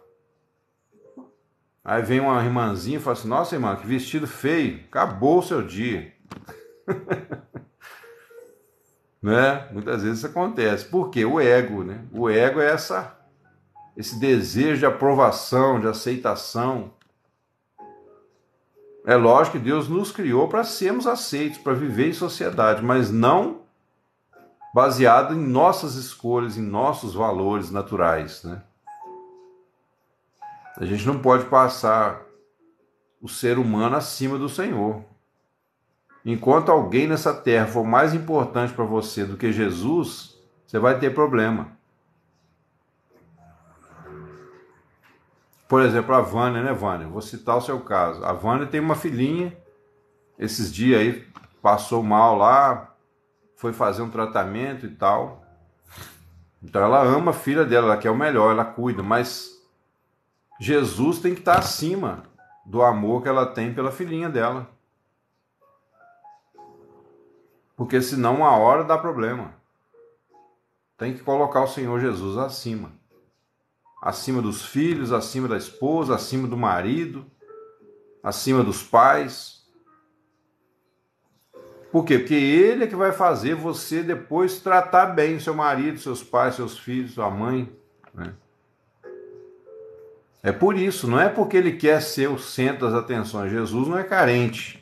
Aí vem uma irmãzinha e fala assim, nossa irmã, que vestido feio, acabou o seu dia. Né? Muitas vezes isso acontece. Por quê? O ego, né? O ego é esse desejo de aprovação, de aceitação. É lógico que Deus nos criou para sermos aceitos, para viver em sociedade, mas não baseado em nossas escolhas, em nossos valores naturais, né? A gente não pode passar o ser humano acima do Senhor. Enquanto alguém nessa terra for mais importante para você do que Jesus, você vai ter problema. Por exemplo, a Vânia, né, Vânia? Vou citar o seu caso. A Vânia tem uma filhinha, esses dias aí passou mal lá, foi fazer um tratamento e tal. Então ela ama a filha dela, ela quer o melhor, ela cuida, mas Jesus tem que estar acima do amor que ela tem pela filhinha dela. Porque senão uma hora dá problema. Tem que colocar o Senhor Jesus acima. Acima dos filhos, acima da esposa, acima do marido, acima dos pais. Por quê? Porque Ele é que vai fazer você depois tratar bem seu marido, seus pais, seus filhos, sua mãe, né? É por isso, não é porque Ele quer ser o centro das atenções. Jesus não é carente.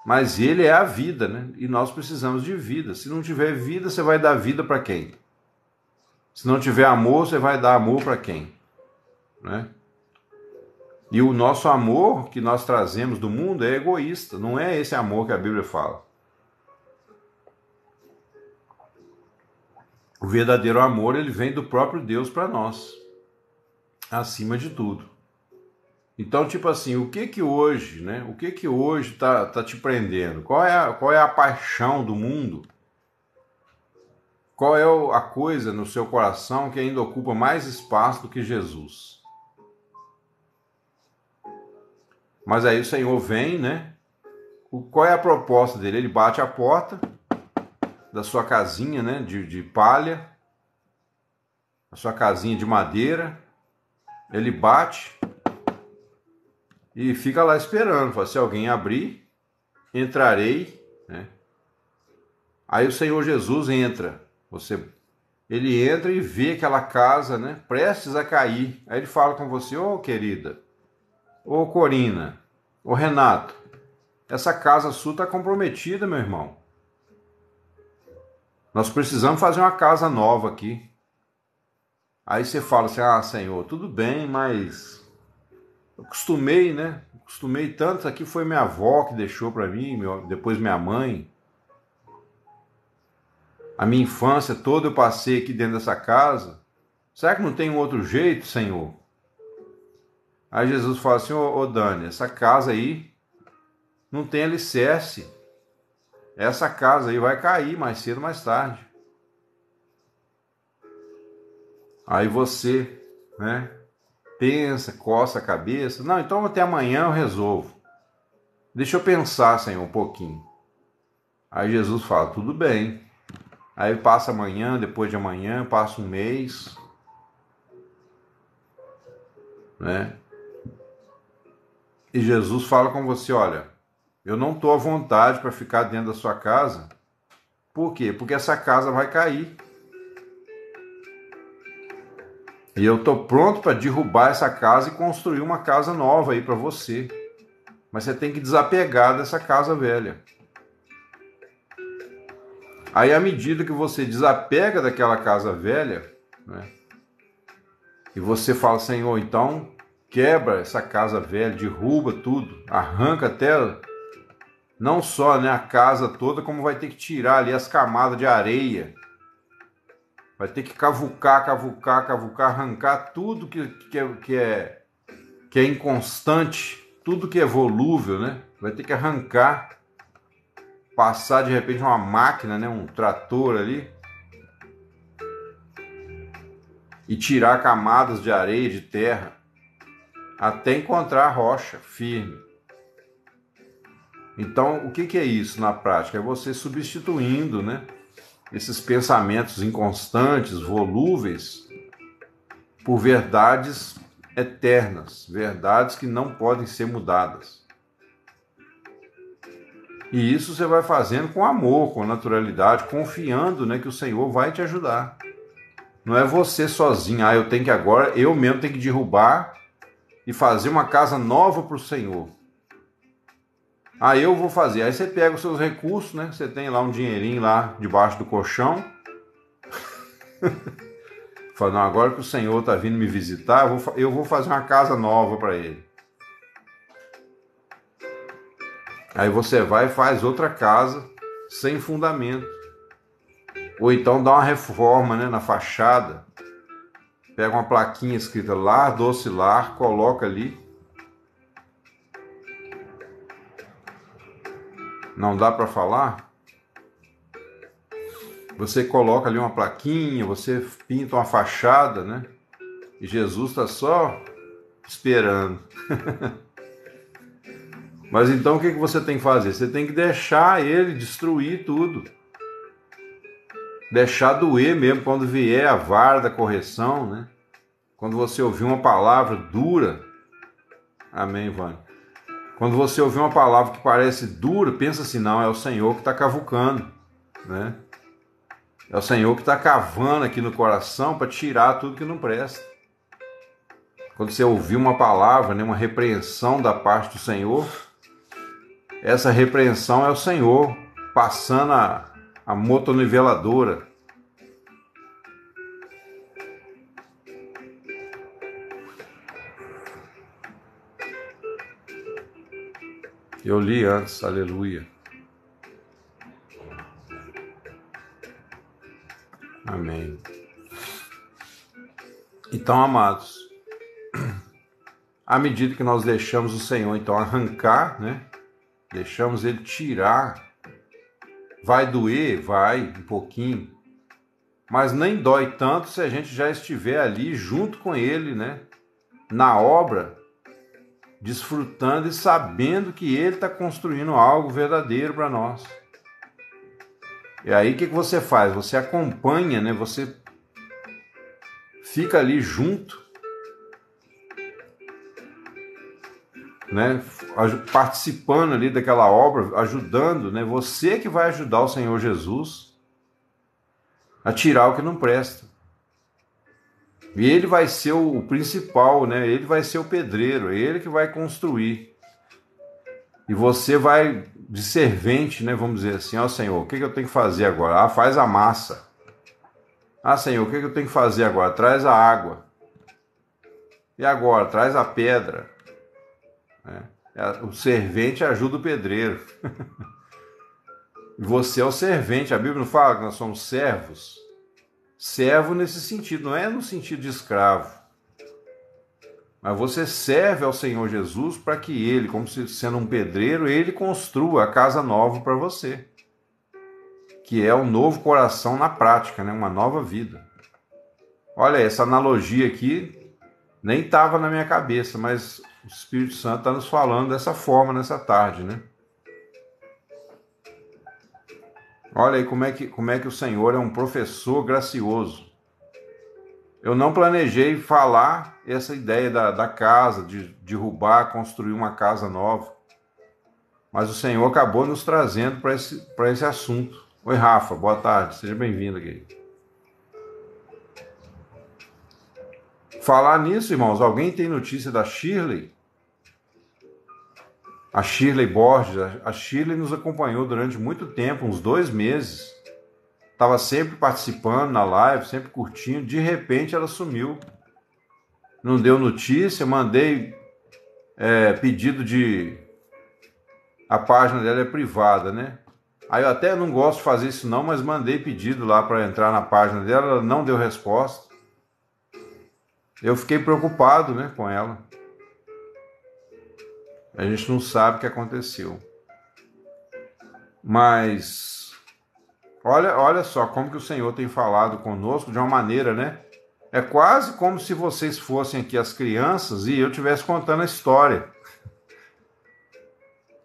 Mas Ele é a vida, né? E nós precisamos de vida. Se não tiver vida, você vai dar vida para quem? Se não tiver amor, você vai dar amor para quem? Né? E o nosso amor que nós trazemos do mundo é egoísta, não é esse amor que a Bíblia fala. O verdadeiro amor, ele vem do próprio Deus para nós, acima de tudo. Então, tipo assim, o que hoje, né? O que hoje tá te prendendo? Qual é a paixão do mundo? Qual é a coisa no seu coração que ainda ocupa mais espaço do que Jesus? Mas aí o Senhor vem, né? Qual é a proposta dele? Ele bate a porta da sua casinha, né? De palha, a sua casinha de madeira. Ele bate e fica lá esperando. Fala, se alguém abrir, entrarei, né? Aí o Senhor Jesus entra. Ele entra e vê aquela casa, né? Prestes a cair. Aí ele fala com você, ô querida, ô Corina, ô Renato, essa casa sua está comprometida, meu irmão. Nós precisamos fazer uma casa nova aqui. Aí você fala assim, ah, Senhor, tudo bem, mas eu acostumei, né? Acostumei tanto, isso aqui foi minha avó que deixou para mim, depois minha mãe. A minha infância toda eu passei aqui dentro dessa casa. Será que não tem um outro jeito, Senhor? Aí Jesus fala assim, ô Dani, essa casa aí não tem alicerce. Essa casa aí vai cair mais cedo ou mais tarde. Aí você, né, pensa, coça a cabeça. Não, então até amanhã eu resolvo. Deixa eu pensar, Senhor, um pouquinho. Aí Jesus fala, tudo bem. Aí passa amanhã, depois de amanhã, passa um mês, né? E Jesus fala com você, olha, eu não estou à vontade para ficar dentro da sua casa. Por quê? Porque essa casa vai cair. E eu estou pronto para derrubar essa casa e construir uma casa nova aí para você. Mas você tem que desapegar dessa casa velha. Aí, à medida que você desapega daquela casa velha, né, e você fala, Senhor, então quebra essa casa velha, derruba tudo, arranca até, não só, né, a casa toda, como vai ter que tirar ali as camadas de areia. Vai ter que cavucar, arrancar tudo que é inconstante, tudo que é volúvel, né? Vai ter que arrancar, passar de repente uma máquina, né, um trator ali, e tirar camadas de areia, de terra, até encontrar a rocha firme. Então, o que é isso na prática? É você substituindo, né, esses pensamentos inconstantes, volúveis, por verdades eternas, verdades que não podem ser mudadas. E isso você vai fazendo com amor, com naturalidade, confiando, né, que o Senhor vai te ajudar. Não é você sozinho, eu tenho que agora, eu mesmo tenho que derrubar e fazer uma casa nova para o Senhor. Eu vou fazer. Aí você pega os seus recursos, né? Você tem lá um dinheirinho lá debaixo do colchão. Fala, não, agora que o Senhor está vindo me visitar, eu vou fazer uma casa nova para ele. Aí você vai e faz outra casa sem fundamento. Ou então dá uma reforma, né, na fachada. Pega uma plaquinha escrita Lar Doce Lar, coloca ali. Não dá para falar? Você coloca ali uma plaquinha, você pinta uma fachada, né? E Jesus está só esperando. Mas então o que você tem que fazer? Você tem que deixar ele destruir tudo. Deixar doer mesmo quando vier a vara da correção, né? Quando você ouvir uma palavra dura. Amém, Vânia? Quando você ouvir uma palavra que parece dura, pensa assim, não, é o Senhor que está cavucando, né? É o Senhor que está cavando aqui no coração para tirar tudo que não presta. Quando você ouvir uma palavra, né, uma repreensão da parte do Senhor, essa repreensão é o Senhor passando a motorniveladora. Eu li antes, aleluia. Amém. Então, amados, à medida que nós deixamos o Senhor, então, arrancar, né? Deixamos Ele tirar, vai doer, vai, um pouquinho, mas nem dói tanto se a gente já estiver ali junto com Ele, né? Na obra, desfrutando e sabendo que Ele está construindo algo verdadeiro para nós. E aí o que você faz? Você acompanha, né? Você fica ali junto, né? Participando ali daquela obra, ajudando, né? Você que vai ajudar o Senhor Jesus a tirar o que não presta. E Ele vai ser o principal, né? Ele vai ser o pedreiro, é Ele que vai construir. E você vai de servente, né? Vamos dizer assim, ó Senhor, o que eu tenho que fazer agora? Ah, faz a massa. Ah, Senhor, o que eu tenho que fazer agora? Traz a água. E agora? Traz a pedra. O servente ajuda o pedreiro. E você é o servente. A Bíblia não fala que nós somos servos? Servo nesse sentido, não é no sentido de escravo. Mas você serve ao Senhor Jesus para que Ele, como sendo um pedreiro, Ele construa a casa nova para você. Que é um novo coração na prática, né? Uma nova vida. Olha, essa analogia aqui nem estava na minha cabeça, mas o Espírito Santo está nos falando dessa forma nessa tarde, né? Olha aí como é que o Senhor é um professor gracioso. Eu não planejei falar essa ideia da casa, de derrubar, construir uma casa nova. Mas o Senhor acabou nos trazendo para esse assunto. Oi, Rafa, boa tarde, seja bem-vindo aqui. Falar nisso, irmãos, alguém tem notícia da Shirley? A Shirley Borges, a Shirley nos acompanhou durante muito tempo, uns 2 meses. Estava sempre participando na live, sempre curtindo. De repente ela sumiu. Não deu notícia, mandei pedido de... A página dela é privada, né? Aí eu até não gosto de fazer isso não, mas mandei pedido lá para entrar na página dela, ela não deu resposta. Eu fiquei preocupado, né, com ela. A gente não sabe o que aconteceu. Mas olha só como que o Senhor tem falado conosco de uma maneira, né? É quase como se vocês fossem aqui as crianças e eu estivesse contando a história.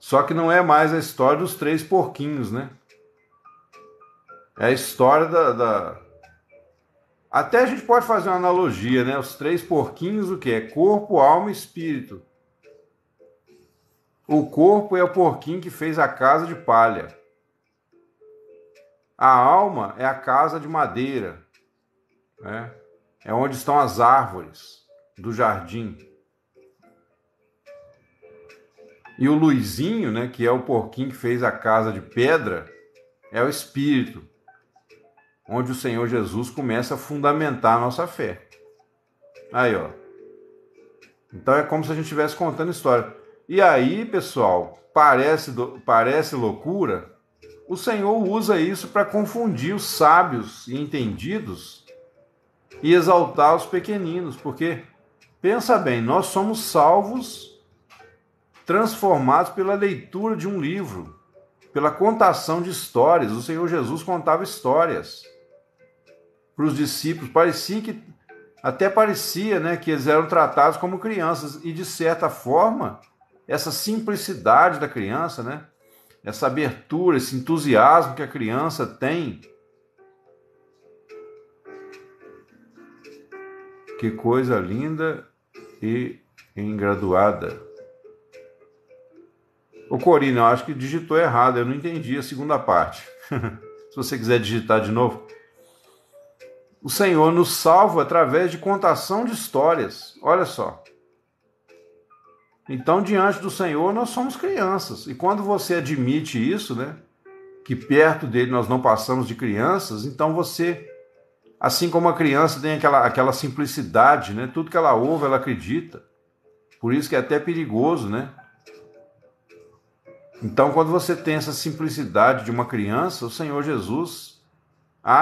Só que não é mais a história dos 3 porquinhos, né? É a história Até a gente pode fazer uma analogia, né? Os 3 porquinhos, o que é? Corpo, alma e espírito. O corpo é o porquinho que fez a casa de palha. A alma é a casa de madeira, né? É onde estão as árvores do jardim. E o Luizinho, né, que é o porquinho que fez a casa de pedra, é o espírito, onde o Senhor Jesus começa a fundamentar a nossa fé. Aí, ó. Então é como se a gente estivesse contando história. E aí, pessoal, parece loucura, o Senhor usa isso para confundir os sábios e entendidos e exaltar os pequeninos, porque, pensa bem, nós somos salvos, transformados pela leitura de um livro, pela contação de histórias. O Senhor Jesus contava histórias para os discípulos, parecia, né, que eles eram tratados como crianças, e de certa forma, essa simplicidade da criança, né? Essa abertura, esse entusiasmo que a criança tem. Que coisa linda e engraduada. Ô Corina, eu acho que digitou errado, eu não entendi a segunda parte. Se você quiser digitar de novo. O Senhor nos salva através de contação de histórias. Olha só. Então, diante do Senhor, nós somos crianças. E quando você admite isso, né, que perto dele nós não passamos de crianças, então você, assim como a criança tem aquela simplicidade, né, tudo que ela ouve, ela acredita. Por isso que é até perigoso, né? Então, quando você tem essa simplicidade de uma criança, o Senhor Jesus,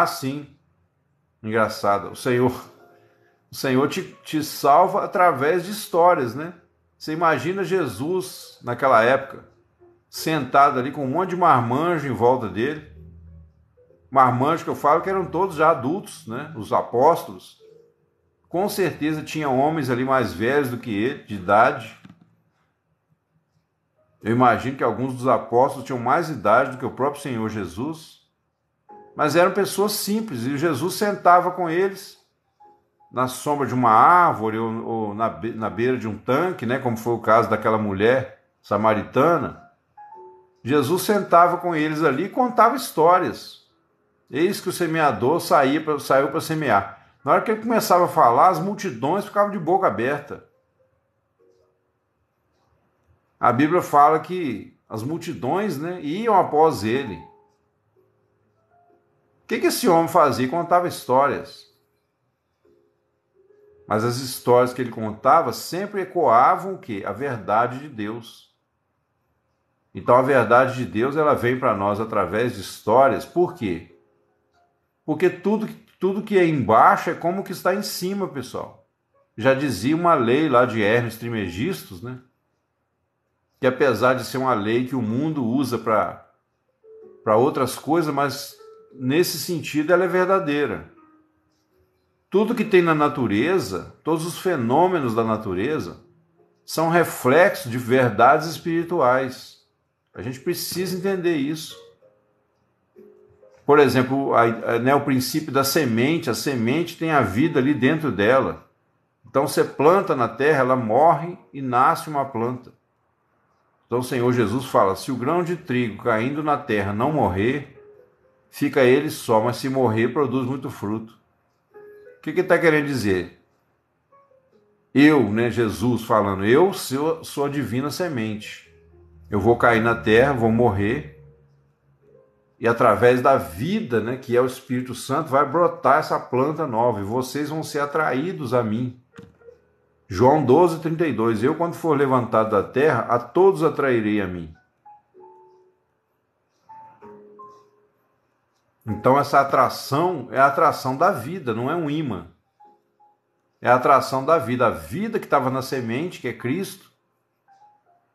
sim, engraçado, o Senhor te salva através de histórias, né? Você imagina Jesus naquela época, sentado ali com um monte de marmanjo em volta dele. Marmanjo que eu falo que eram todos já adultos, né? Os apóstolos. Com certeza tinha homens ali mais velhos do que ele, de idade. Eu imagino que alguns dos apóstolos tinham mais idade do que o próprio Senhor Jesus. Mas eram pessoas simples e Jesus sentava com eles na sombra de uma árvore ou na beira de um tanque, né? Como foi o caso daquela mulher samaritana. Jesus sentava com eles ali e contava histórias. Eis que o semeador saiu para semear. Na hora que ele começava a falar, as multidões ficavam de boca aberta. A Bíblia fala que as multidões, né, iam após ele. O que esse homem fazia? Contava histórias. Mas as histórias que ele contava sempre ecoavam o quê? A verdade de Deus. Então a verdade de Deus ela vem para nós através de histórias. Por quê? Porque tudo que é embaixo é como que está em cima, pessoal. Já dizia uma lei lá de Hermes Trismegistus, né? Que apesar de ser uma lei que o mundo usa para outras coisas, mas nesse sentido ela é verdadeira. Tudo que tem na natureza, todos os fenômenos da natureza, são reflexos de verdades espirituais. A gente precisa entender isso. Por exemplo, o princípio da semente, a semente tem a vida ali dentro dela. Então você planta na terra, ela morre e nasce uma planta. Então o Senhor Jesus fala, se o grão de trigo caindo na terra não morrer, fica ele só, mas se morrer, produz muito fruto. O que ele está querendo dizer? Eu, né, Jesus falando, eu sou a divina semente. Eu vou cair na terra, vou morrer, e através da vida, né, que é o Espírito Santo, vai brotar essa planta nova, e vocês vão ser atraídos a mim. João 12:32, eu quando for levantado da terra, a todos atrairei a mim. Então essa atração é a atração da vida, não é um imã. É a atração da vida. A vida que estava na semente, que é Cristo,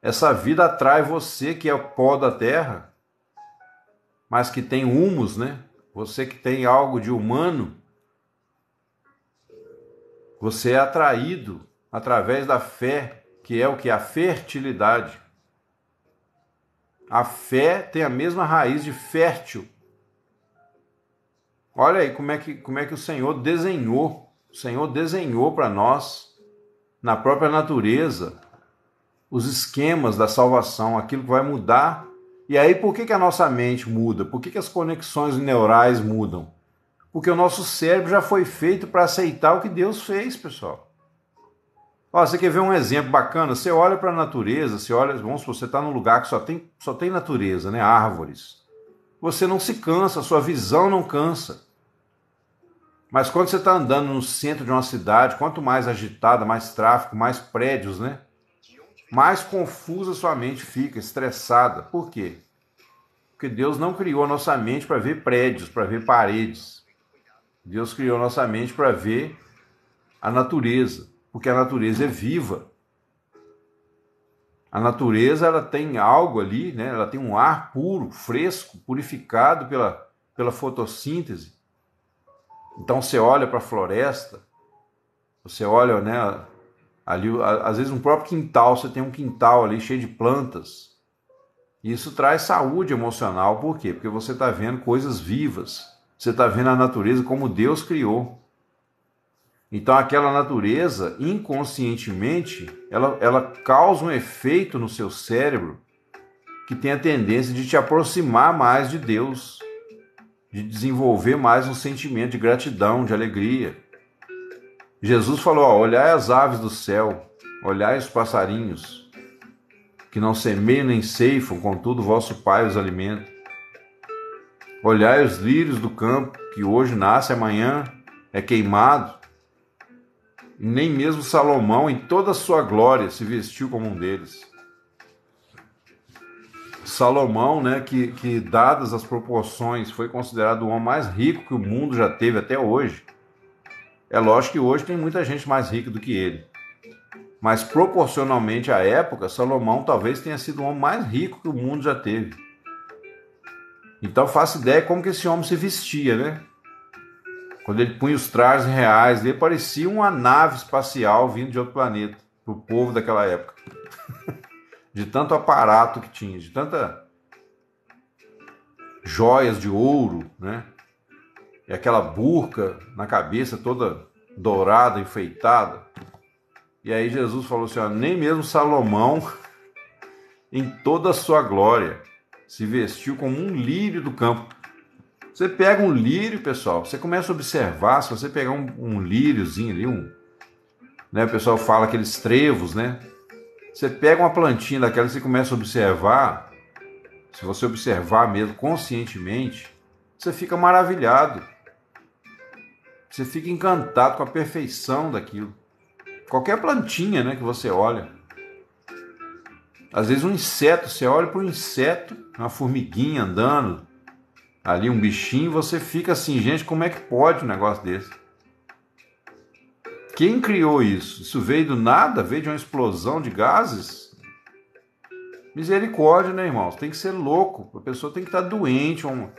essa vida atrai você, que é o pó da terra, mas que tem humus, né? Você que tem algo de humano, você é atraído através da fé, que é o que? A fertilidade. A fé tem a mesma raiz de fértil. Olha aí como é que o Senhor desenhou. O Senhor desenhou para nós, na própria natureza, os esquemas da salvação, aquilo que vai mudar. E aí por que a nossa mente muda? Por que as conexões neurais mudam? Porque o nosso cérebro já foi feito para aceitar o que Deus fez, pessoal. Ó, você quer ver um exemplo bacana? Você olha para a natureza, vamos supor, você está num lugar que só tem natureza, né? Árvores. Você não se cansa, a sua visão não cansa. Mas quando você está andando no centro de uma cidade, quanto mais agitada, mais tráfego, mais prédios, né? Mais confusa a sua mente fica, estressada. Por quê? Porque Deus não criou a nossa mente para ver prédios, para ver paredes. Deus criou a nossa mente para ver a natureza, porque a natureza é viva. A natureza ela tem algo ali, né? Ela tem um ar puro, fresco, purificado pela fotossíntese. Então você olha para a floresta, você olha, né, ali, às vezes um próprio quintal, você tem um quintal ali cheio de plantas. Isso traz saúde emocional, por quê? Porque você está vendo coisas vivas, você está vendo a natureza como Deus criou. Então aquela natureza, inconscientemente, ela causa um efeito no seu cérebro que tem a tendência de te aproximar mais de Deus, de desenvolver mais um sentimento de gratidão, de alegria. Jesus falou, ó, olhai as aves do céu, olhai os passarinhos, que não semeiam nem ceifam, contudo vosso Pai os alimenta. Olhai os lírios do campo, que hoje nasce, amanhã é queimado. E nem mesmo Salomão, em toda a sua glória, se vestiu como um deles. Salomão, né, que dadas as proporções, foi considerado o homem mais rico que o mundo já teve até hoje. É lógico que hoje tem muita gente mais rica do que ele. Mas proporcionalmente à época, Salomão talvez tenha sido o homem mais rico que o mundo já teve. Então faça ideia como que esse homem se vestia, né? Quando ele punha os trajes reais, ele parecia uma nave espacial vindo de outro planeta, para o povo daquela época. De tanto aparato que tinha, de tanta joias de ouro, né? E aquela burca na cabeça toda dourada, enfeitada. E aí Jesus falou assim, ó, nem mesmo Salomão, em toda a sua glória, se vestiu como um lírio do campo. Você pega um lírio, pessoal, você começa a observar, se você pegar um líriozinho ali, né, o pessoal fala aqueles trevos, né? Você pega uma plantinha daquela e você começa a observar, se você observar mesmo conscientemente, você fica maravilhado. Você fica encantado com a perfeição daquilo. Qualquer plantinha, né, que você olha. Às vezes um inseto, você olha para um inseto, uma formiguinha andando, ali um bichinho, você fica assim, gente, como é que pode um negócio desse? Quem criou isso? Isso veio do nada? Veio de uma explosão de gases? Misericórdia, né, irmãos? Tem que ser louco. A pessoa tem que estar doente, tem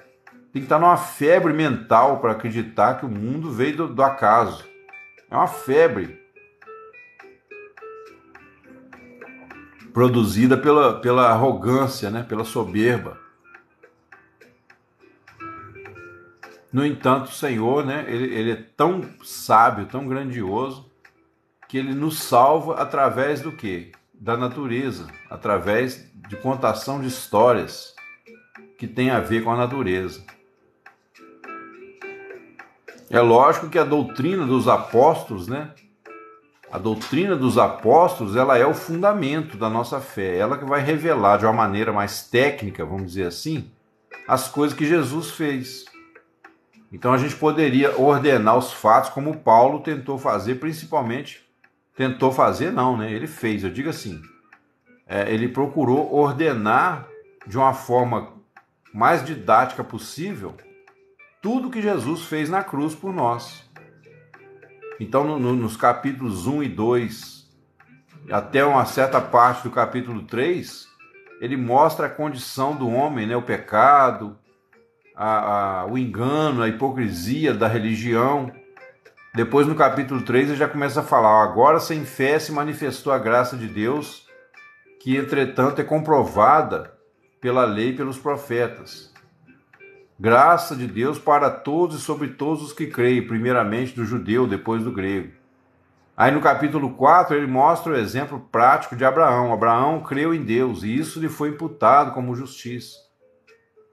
que estar numa febre mental para acreditar que o mundo veio do acaso. É uma febre produzida pela arrogância, né? Pela soberba. No entanto, o Senhor, né? Ele é tão sábio, tão grandioso, que ele nos salva através do quê? Da natureza, através de contação de histórias que tem a ver com a natureza. É lógico que a doutrina dos apóstolos, né? A doutrina dos apóstolos, ela é o fundamento da nossa fé. Ela que vai revelar de uma maneira mais técnica, vamos dizer assim, as coisas que Jesus fez. Então a gente poderia ordenar os fatos como Paulo tentou fazer, principalmente, tentou fazer não, né? Ele fez, eu digo assim, ele procurou ordenar de uma forma mais didática possível tudo que Jesus fez na cruz por nós. Então nos capítulos 1 e 2, até uma certa parte do capítulo 3, ele mostra a condição do homem, né? O pecado, o engano, a hipocrisia da religião. Depois no capítulo 3 ele já começa a falar, agora sem fé se manifestou a graça de Deus, que entretanto é comprovada pela lei e pelos profetas. Graça de Deus para todos e sobre todos os que creem, primeiramente do judeu, depois do grego. Aí no capítulo 4 ele mostra o exemplo prático de Abraão. Abraão creu em Deus e isso lhe foi imputado como justiça.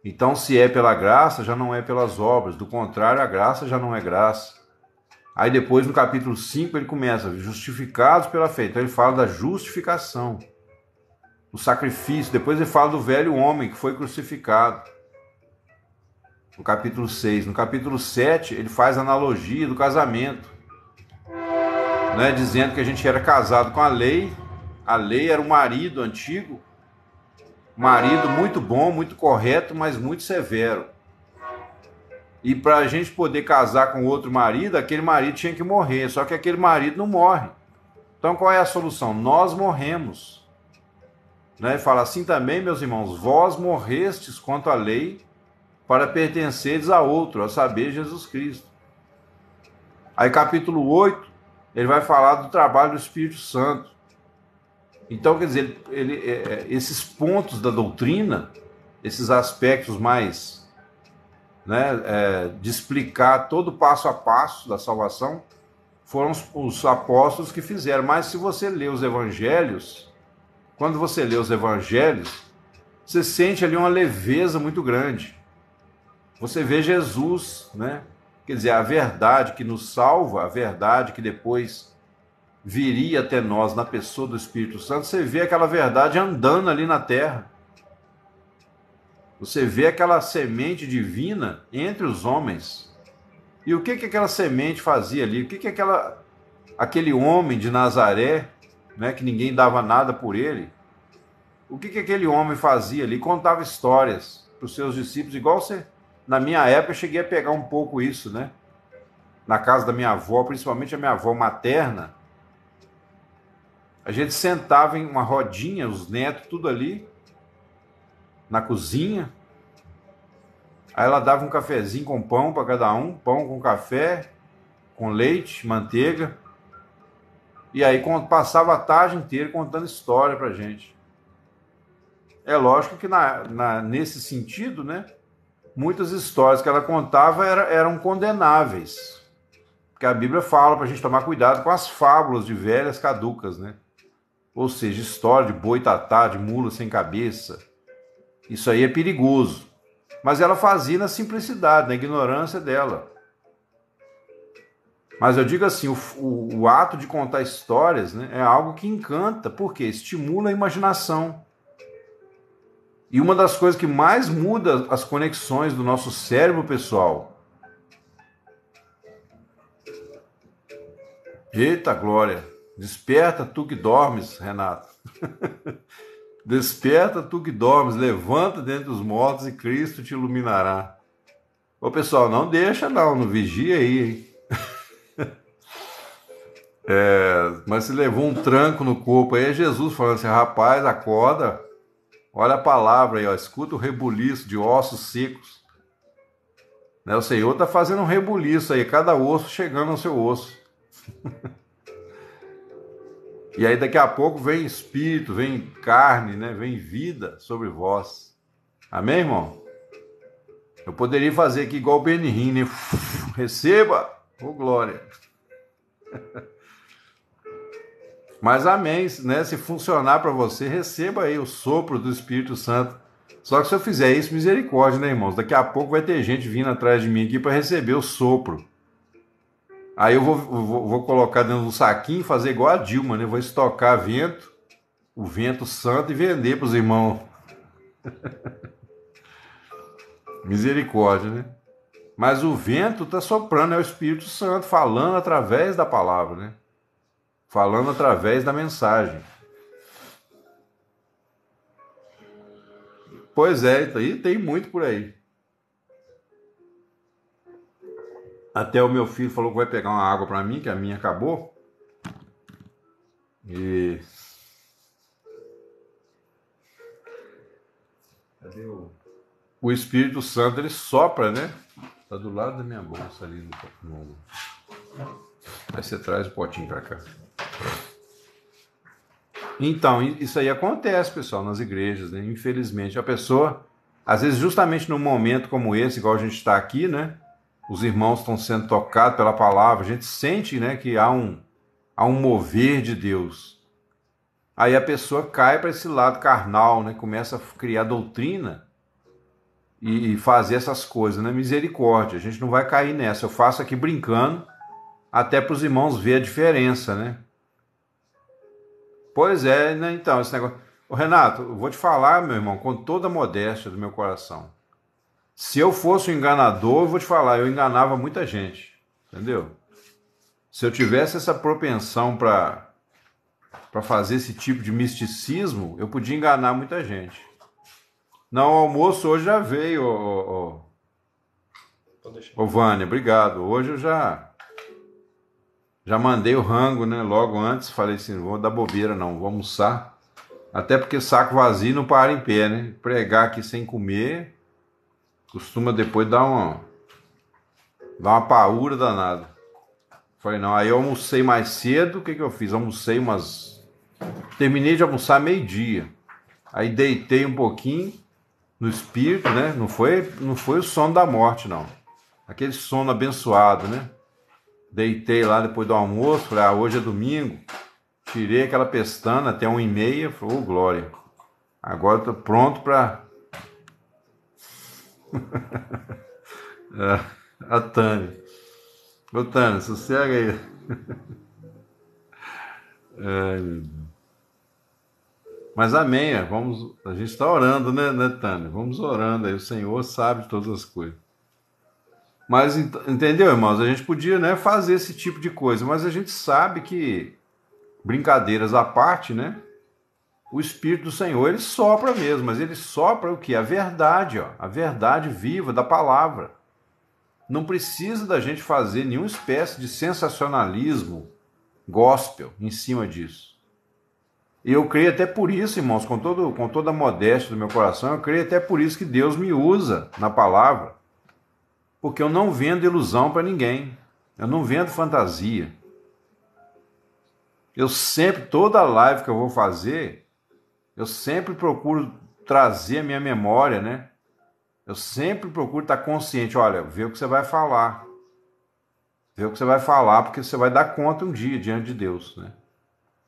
Então, se é pela graça, já não é pelas obras. Do contrário, a graça já não é graça. Aí depois, no capítulo 5, ele começa, justificados pela fé. Então, ele fala da justificação, o sacrifício. Depois ele fala do velho homem que foi crucificado. No capítulo 6. No capítulo 7, ele faz analogia do casamento, né, dizendo que a gente era casado com a lei. A lei era um marido antigo, marido muito bom, muito correto, mas muito severo. E para a gente poder casar com outro marido, aquele marido tinha que morrer, só que aquele marido não morre. Então qual é a solução? Nós morremos. Né? Fala assim também, meus irmãos, vós morrestes quanto à lei para pertenceres a outro, a saber, Jesus Cristo. Aí capítulo 8, ele vai falar do trabalho do Espírito Santo. Então, quer dizer, esses pontos da doutrina, esses aspectos mais, né, de explicar todo o passo a passo da salvação, foram os apóstolos que fizeram. Mas se você lê os evangelhos, quando você lê os evangelhos, você sente ali uma leveza muito grande. Você vê Jesus, né? Quer dizer, a verdade que nos salva, a verdade que depois viria até nós na pessoa do Espírito Santo, você vê aquela verdade andando ali na terra. Você vê aquela semente divina entre os homens. E o que aquela semente fazia ali? O que aquele homem de Nazaré, né, que ninguém dava nada por ele, O que aquele homem fazia ali? Contava histórias para os seus discípulos, igual você. Na minha época, eu cheguei a pegar um pouco isso, né? Na casa da minha avó, principalmente a minha avó materna, a gente sentava em uma rodinha, os netos, tudo ali, na cozinha. Aí ela dava um cafezinho com pão para cada um, pão com café, com leite, manteiga. E aí passava a tarde inteira contando história pra gente. É lógico que nesse sentido, né? Muitas histórias que ela contava eram condenáveis. Porque a Bíblia fala pra gente tomar cuidado com as fábulas de velhas caducas, né? Ou seja, história de boitatá, de mula sem cabeça. Isso aí é perigoso. Mas ela fazia na simplicidade, na ignorância dela. Mas eu digo assim, o ato de contar histórias, né, é algo que encanta, porque estimula a imaginação. E uma das coisas que mais muda as conexões do nosso cérebro, pessoal. Eita glória! Desperta tu que dormes, Renato. Desperta tu que dormes, levanta dentre os mortos e Cristo te iluminará. Ô pessoal, não deixa não vigia aí, hein? Mas se levou um tranco no corpo aí, é Jesus falando assim, rapaz, acorda, olha a palavra aí, ó, escuta o rebuliço de ossos secos. Né? O Senhor está fazendo um rebuliço aí, cada osso chegando ao seu osso. E aí daqui a pouco vem espírito, vem carne, né? Vem vida sobre vós. Amém, irmão? Eu poderia fazer aqui igual o Benihim, né? Receba, ô glória. Mas amém, né? Se funcionar para você, receba aí o sopro do Espírito Santo. Só que se eu fizer isso, misericórdia, né, irmãos? Daqui a pouco vai ter gente vindo atrás de mim aqui para receber o sopro. Aí eu vou colocar dentro do saquinho e fazer igual a Dilma, né? Vou estocar vento, o vento santo e vender para os irmãos. Misericórdia, né? Mas o vento está soprando, é o Espírito Santo falando através da palavra, né? Falando através da mensagem. Pois é, aí tem muito por aí. Até o meu filho falou que vai pegar uma água para mim, que a minha acabou. E... Cadê o Espírito Santo, ele sopra, né? Tá do lado da minha bolsa ali no... Aí você traz o potinho para cá. Então, isso aí acontece, pessoal, nas igrejas, né? Infelizmente, a pessoa, às vezes, justamente num momento como esse, igual a gente está aqui, né? Os irmãos estão sendo tocados pela palavra, a gente sente, né, que há um mover de Deus. Aí a pessoa cai para esse lado carnal, né? Começa a criar doutrina e fazer essas coisas, né? Misericórdia, a gente não vai cair nessa. Eu faço aqui brincando, até para os irmãos ver a diferença, né? Pois é, né? Então, esse negócio... Ô, Renato, eu vou te falar, meu irmão, com toda a modéstia do meu coração. Se eu fosse um enganador, eu vou te falar, eu enganava muita gente, entendeu? Se eu tivesse essa propensão para fazer esse tipo de misticismo, eu podia enganar muita gente. Não, o almoço hoje já veio, ô Vânia, obrigado. Hoje eu já mandei o rango, né? Logo antes, falei assim, não vou dar bobeira não, vou almoçar. Até porque saco vazio não para em pé, né? Pregar aqui sem comer, costuma depois dar uma paura danada. Falei, não, aí eu almocei mais cedo, o que eu fiz? Terminei de almoçar meio-dia. Aí deitei um pouquinho no espírito, né? Não foi o sono da morte, não. Aquele sono abençoado, né? Deitei lá depois do almoço, falei, hoje é domingo. Tirei aquela pestana até 1h30, falei, ô glória. Agora eu tô pronto para... A Tânia. Ô Tânia, sossega aí. Ai, meu Deus. Mas amém, a gente está orando, né, Tânia? Vamos orando aí, o Senhor sabe de todas as coisas. Mas, entendeu, irmãos? A gente podia, né, fazer esse tipo de coisa, mas a gente sabe que, brincadeiras à parte, né? o Espírito do Senhor, ele sopra mesmo, mas ele sopra o quê? A verdade, ó, a verdade viva da palavra. Não precisa da gente fazer nenhuma espécie de sensacionalismo gospel em cima disso. E eu creio até por isso, irmãos, com toda a modéstia do meu coração, eu creio até por isso que Deus me usa na palavra, porque eu não vendo ilusão para ninguém, eu não vendo fantasia. Eu sempre, toda live que eu vou fazer, eu sempre procuro trazer a minha memória, né? Eu sempre procuro estar consciente, olha, vê o que você vai falar. Vê o que você vai falar, porque você vai dar conta um dia diante de Deus, né?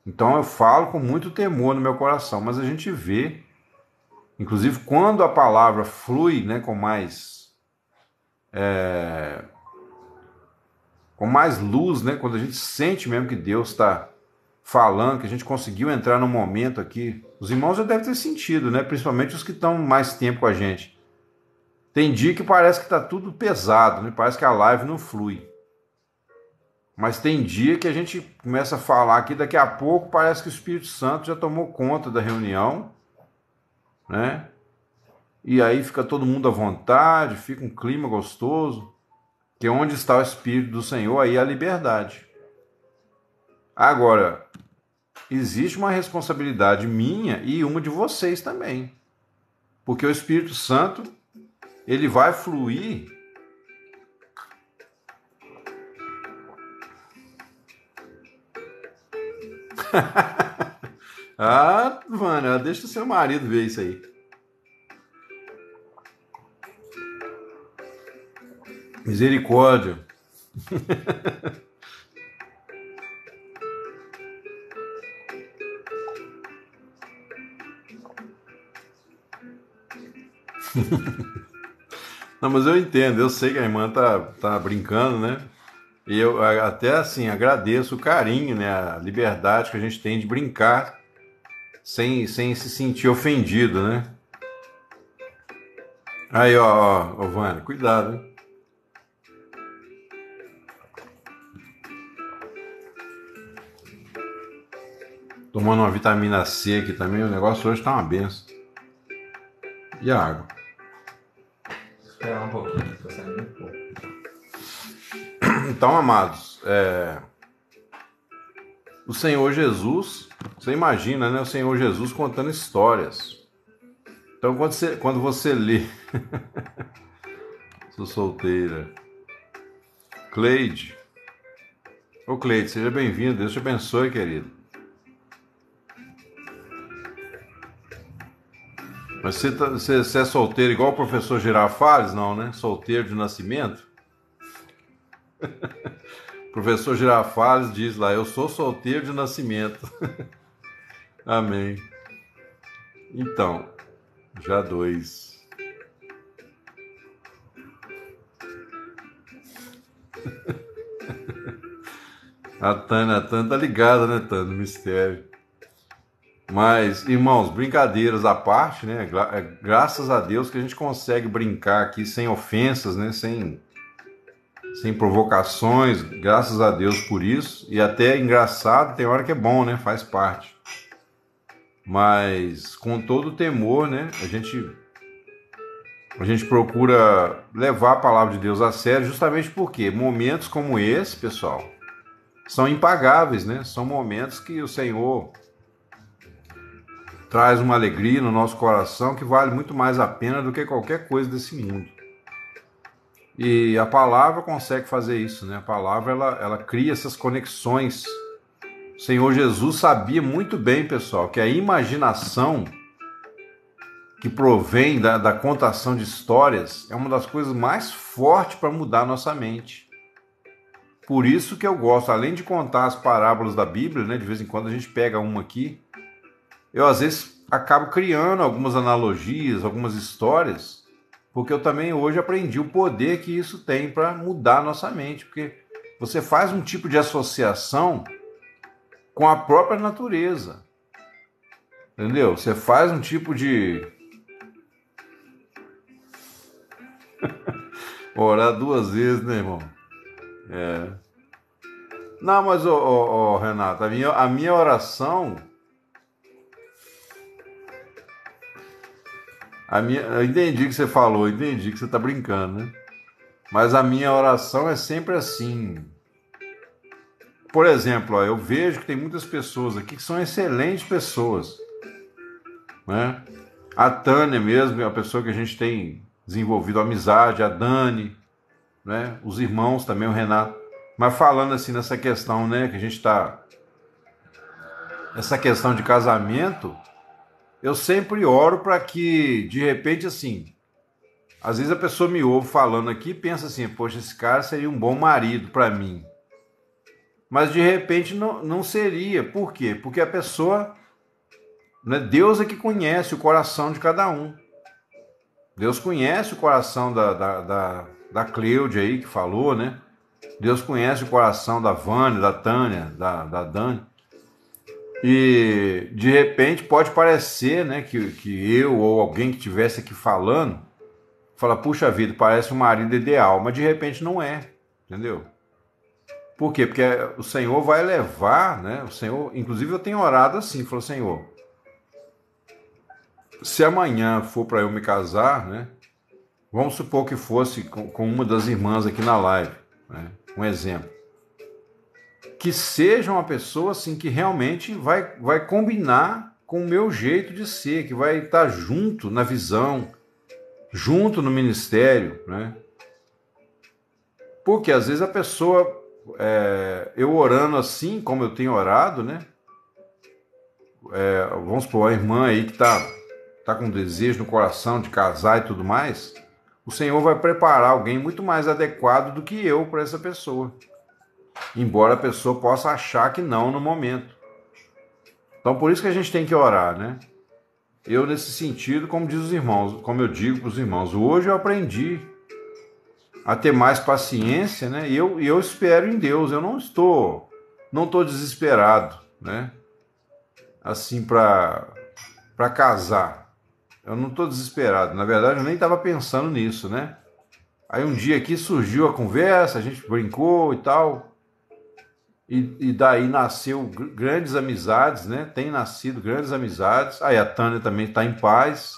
Então eu falo com muito temor no meu coração, mas a gente vê, inclusive quando a palavra flui, né, com mais luz, né, quando a gente sente mesmo que Deus está falando, que a gente conseguiu entrar num momento aqui, os irmãos já devem ter sentido, né, principalmente os que estão mais tempo com a gente. Tem dia que parece que está tudo pesado, né, parece que a live não flui. Mas tem dia que a gente começa a falar aqui, daqui a pouco parece que o Espírito Santo já tomou conta da reunião, né? E aí fica todo mundo à vontade, fica um clima gostoso, que onde está o Espírito do Senhor, aí é a liberdade. Agora, existe uma responsabilidade minha e uma de vocês também. Porque o Espírito Santo, ele vai fluir. Ah, mano, deixa o seu marido ver isso aí. Misericórdia. Não, mas eu entendo, eu sei que a irmã tá brincando, né? E eu até assim agradeço o carinho, né? A liberdade que a gente tem de brincar sem se sentir ofendido, né? Aí, ó, Vânia, cuidado, hein? Tomando uma vitamina C aqui também, o negócio hoje tá uma benção. E a água? Esperar um pouquinho, tô saindo um pouco. Então, amados, o Senhor Jesus, você imagina, né? O Senhor Jesus contando histórias. Então, quando você lê... Sou solteira. Cleide. Ô Cleide, seja bem-vindo. Deus te abençoe, querido. Mas você é solteiro igual o professor Girafales? Não, né? Solteiro de nascimento? O professor Girafales diz lá, eu sou solteiro de nascimento. Amém. Então, já 2. A Tânia tá ligada, né, Tânia, no mistério. Mas, irmãos, brincadeiras à parte, né? Graças a Deus que a gente consegue brincar aqui sem ofensas, né? Sem provocações. Graças a Deus por isso. E até engraçado, tem hora que é bom, né? Faz parte. Mas com todo o temor, né? A gente procura levar a palavra de Deus a sério, justamente porque momentos como esse, pessoal, são impagáveis, né? São momentos que o Senhor traz uma alegria no nosso coração que vale muito mais a pena do que qualquer coisa desse mundo. E a palavra consegue fazer isso, né? A palavra, ela cria essas conexões. O Senhor Jesus sabia muito bem, pessoal, que a imaginação que provém da contação de histórias é uma das coisas mais fortes para mudar a nossa mente. Por isso que eu gosto, além de contar as parábolas da Bíblia, né? De vez em quando a gente pega uma aqui, eu às vezes acabo criando algumas analogias, algumas histórias, porque eu também hoje aprendi o poder que isso tem para mudar a nossa mente, porque você faz um tipo de associação com a própria natureza, entendeu? Você faz um tipo de... Orar 2 vezes, né, irmão? Não, mas, Renato, a minha oração... eu entendi o que você falou, entendi que você está brincando, né? Mas a minha oração é sempre assim. Por exemplo, ó, eu vejo que tem muitas pessoas aqui que são excelentes pessoas, né? A Tânia mesmo é uma pessoa que a gente tem desenvolvido amizade, a Dani, né? Os irmãos também, o Renato. Mas falando assim nessa questão, né, que a gente está... Essa questão de casamento, eu sempre oro para que, de repente, assim... Às vezes a pessoa me ouve falando aqui e pensa assim, poxa, esse cara seria um bom marido para mim. Mas de repente não seria. Por quê? Porque a pessoa... Né, Deus é que conhece o coração de cada um. Deus conhece o coração da Cleude aí, que falou, né? Deus conhece o coração da Vânia, da Tânia, da Dani. E de repente pode parecer, né, que eu ou alguém que estivesse aqui falando, fala, puxa vida, parece um marido ideal, mas de repente não é, entendeu? Por quê? Porque o Senhor vai levar, né? O Senhor, inclusive eu tenho orado assim, falou, Senhor, se amanhã for para eu me casar, né? Vamos supor que fosse com uma das irmãs aqui na live, né? Um exemplo. Que seja uma pessoa assim que realmente vai combinar com o meu jeito de ser, que vai estar junto na visão, junto no ministério, né? Porque às vezes a pessoa, eu orando assim, como eu tenho orado, né? Vamos supor, a irmã aí que tá com desejo no coração de casar e tudo mais, o Senhor vai preparar alguém muito mais adequado do que eu para essa pessoa. Embora a pessoa possa achar que não no momento. Então por isso que a gente tem que orar, né? Eu nesse sentido, como diz os irmãos, como eu digo para os irmãos, hoje eu aprendi a ter mais paciência, né? E eu espero em Deus, eu não estou desesperado, né? Assim para casar. Eu não estou desesperado. Na verdade, eu nem estava pensando nisso, né? Aí um dia aqui surgiu a conversa, a gente brincou e tal. E daí nasceu grandes amizades, né? Tem nascido grandes amizades. Aí a Tânia também está em paz.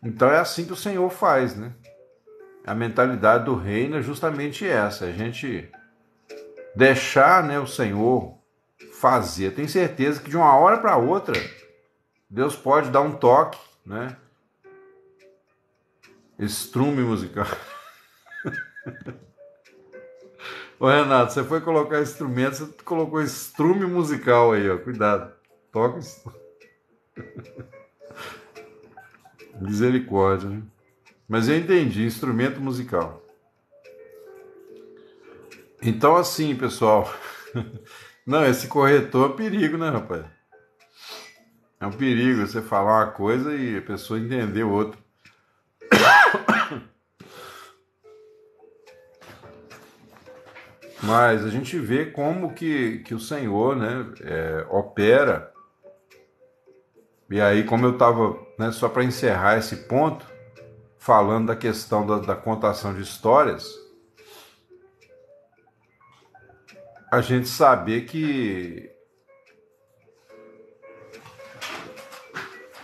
Então é assim que o Senhor faz, né? A mentalidade do reino é justamente essa. A gente deixar, né, o Senhor fazer. Tenho certeza que de uma hora para outra... Deus pode dar um toque, né? Estrume musical. Ô Renato, você foi colocar instrumento, você colocou estrume musical aí, ó. Cuidado. Toca isso. Misericórdia, né? Mas eu entendi, instrumento musical. Então assim, pessoal. Não, esse corretor é perigo, né, rapaz? É um perigo você falar uma coisa e a pessoa entender outra. Mas a gente vê como que o Senhor, né, opera. E aí, como eu estava, né, só para encerrar esse ponto, falando da questão da contação de histórias, a gente saber que...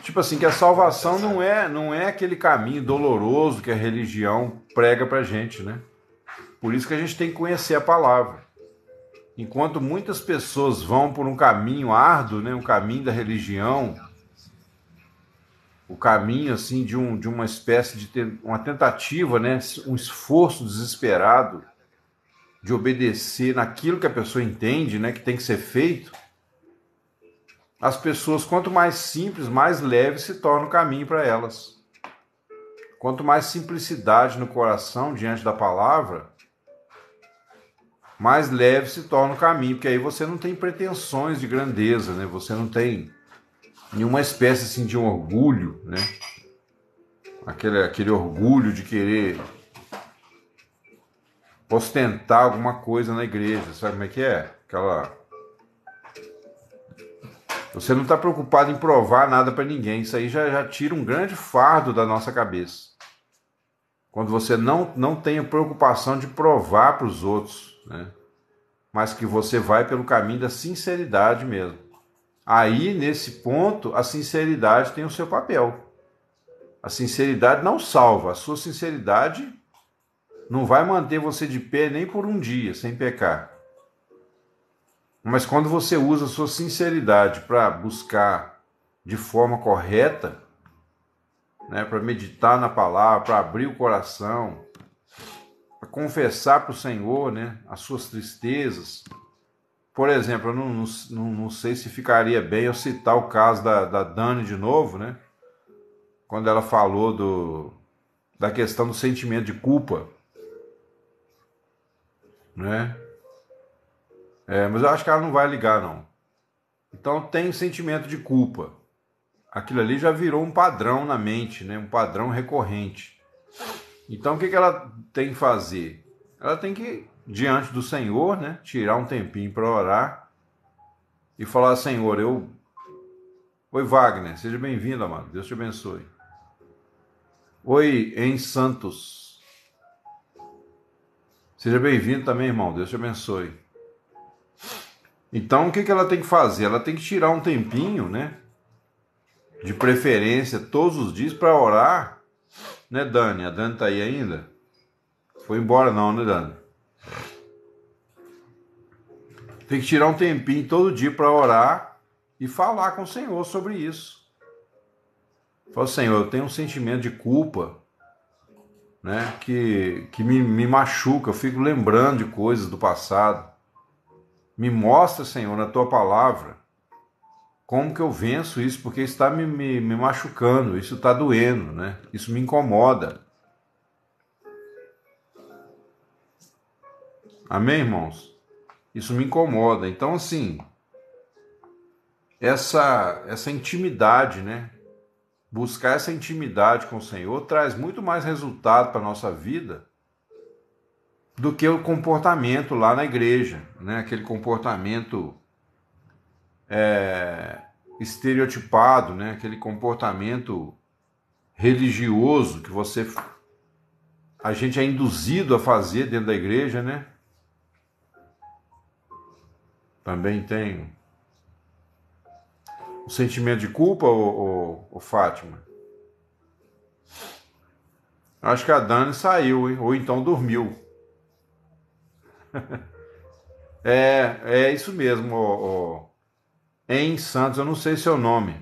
Tipo assim, que a salvação não é aquele caminho doloroso que a religião prega pra gente, né? Por isso que a gente tem que conhecer a palavra. Enquanto muitas pessoas vão por um caminho árduo, né? Um caminho da religião, o caminho assim de uma espécie de uma tentativa, né? Um esforço desesperado de obedecer naquilo que a pessoa entende, né? Que tem que ser feito. As pessoas, quanto mais simples, mais leve se torna o caminho para elas. Quanto mais simplicidade no coração diante da palavra, mais leve se torna o caminho, porque aí você não tem pretensões de grandeza, né? Você não tem nenhuma espécie assim, de um orgulho, né? Aquele orgulho de querer ostentar alguma coisa na igreja, sabe como é que é? Você não está preocupado em provar nada para ninguém. Isso aí já tira um grande fardo da nossa cabeça. Quando você não tem a preocupação de provar para os outros, né? Mas que você vai pelo caminho da sinceridade mesmo. Aí, nesse ponto, a sinceridade tem o seu papel. A sinceridade não salva. A sua sinceridade não vai manter você de pé nem por um dia sem pecar. Mas quando você usa a sua sinceridade para buscar de forma correta, né, para meditar na palavra, para abrir o coração, para confessar para o Senhor, né, as suas tristezas. Por exemplo, eu não sei se ficaria bem eu citar o caso da Dani de novo, né? Quando ela falou da questão do sentimento de culpa, né? Mas eu acho que ela não vai ligar, não. Então tem sentimento de culpa. Aquilo ali já virou um padrão na mente, né? Um padrão recorrente. Então o que ela tem que fazer? Ela tem que, diante do Senhor, né? Tirar um tempinho para orar e falar: Senhor, Oi, Wagner, seja bem-vindo, amado. Deus te abençoe. Oi, em Santos. Seja bem-vindo também, irmão. Deus te abençoe. Então, o que ela tem que fazer? Ela tem que tirar um tempinho, né? De preferência, todos os dias, para orar. Né, Dani? A Dani tá aí ainda? Foi embora não, né, Dani? Tem que tirar um tempinho todo dia para orar e falar com o Senhor sobre isso. Fala: Senhor, eu tenho um sentimento de culpa, né, que me machuca, eu fico lembrando de coisas do passado. Me mostra, Senhor, na tua palavra, como que eu venço isso, porque está me machucando, isso está doendo, né? Isso me incomoda. Amém, irmãos? Isso me incomoda. Então, assim, essa intimidade, né? Buscar essa intimidade com o Senhor traz muito mais resultado para a nossa vida do que o comportamento lá na igreja, né? Aquele comportamento estereotipado, né? Aquele comportamento religioso que a gente é induzido a fazer dentro da igreja, né? Também tem o sentimento de culpa, ou Fátima? Acho que a Dani saiu, hein? Ou então dormiu. É isso mesmo, em Santos, eu não sei seu nome.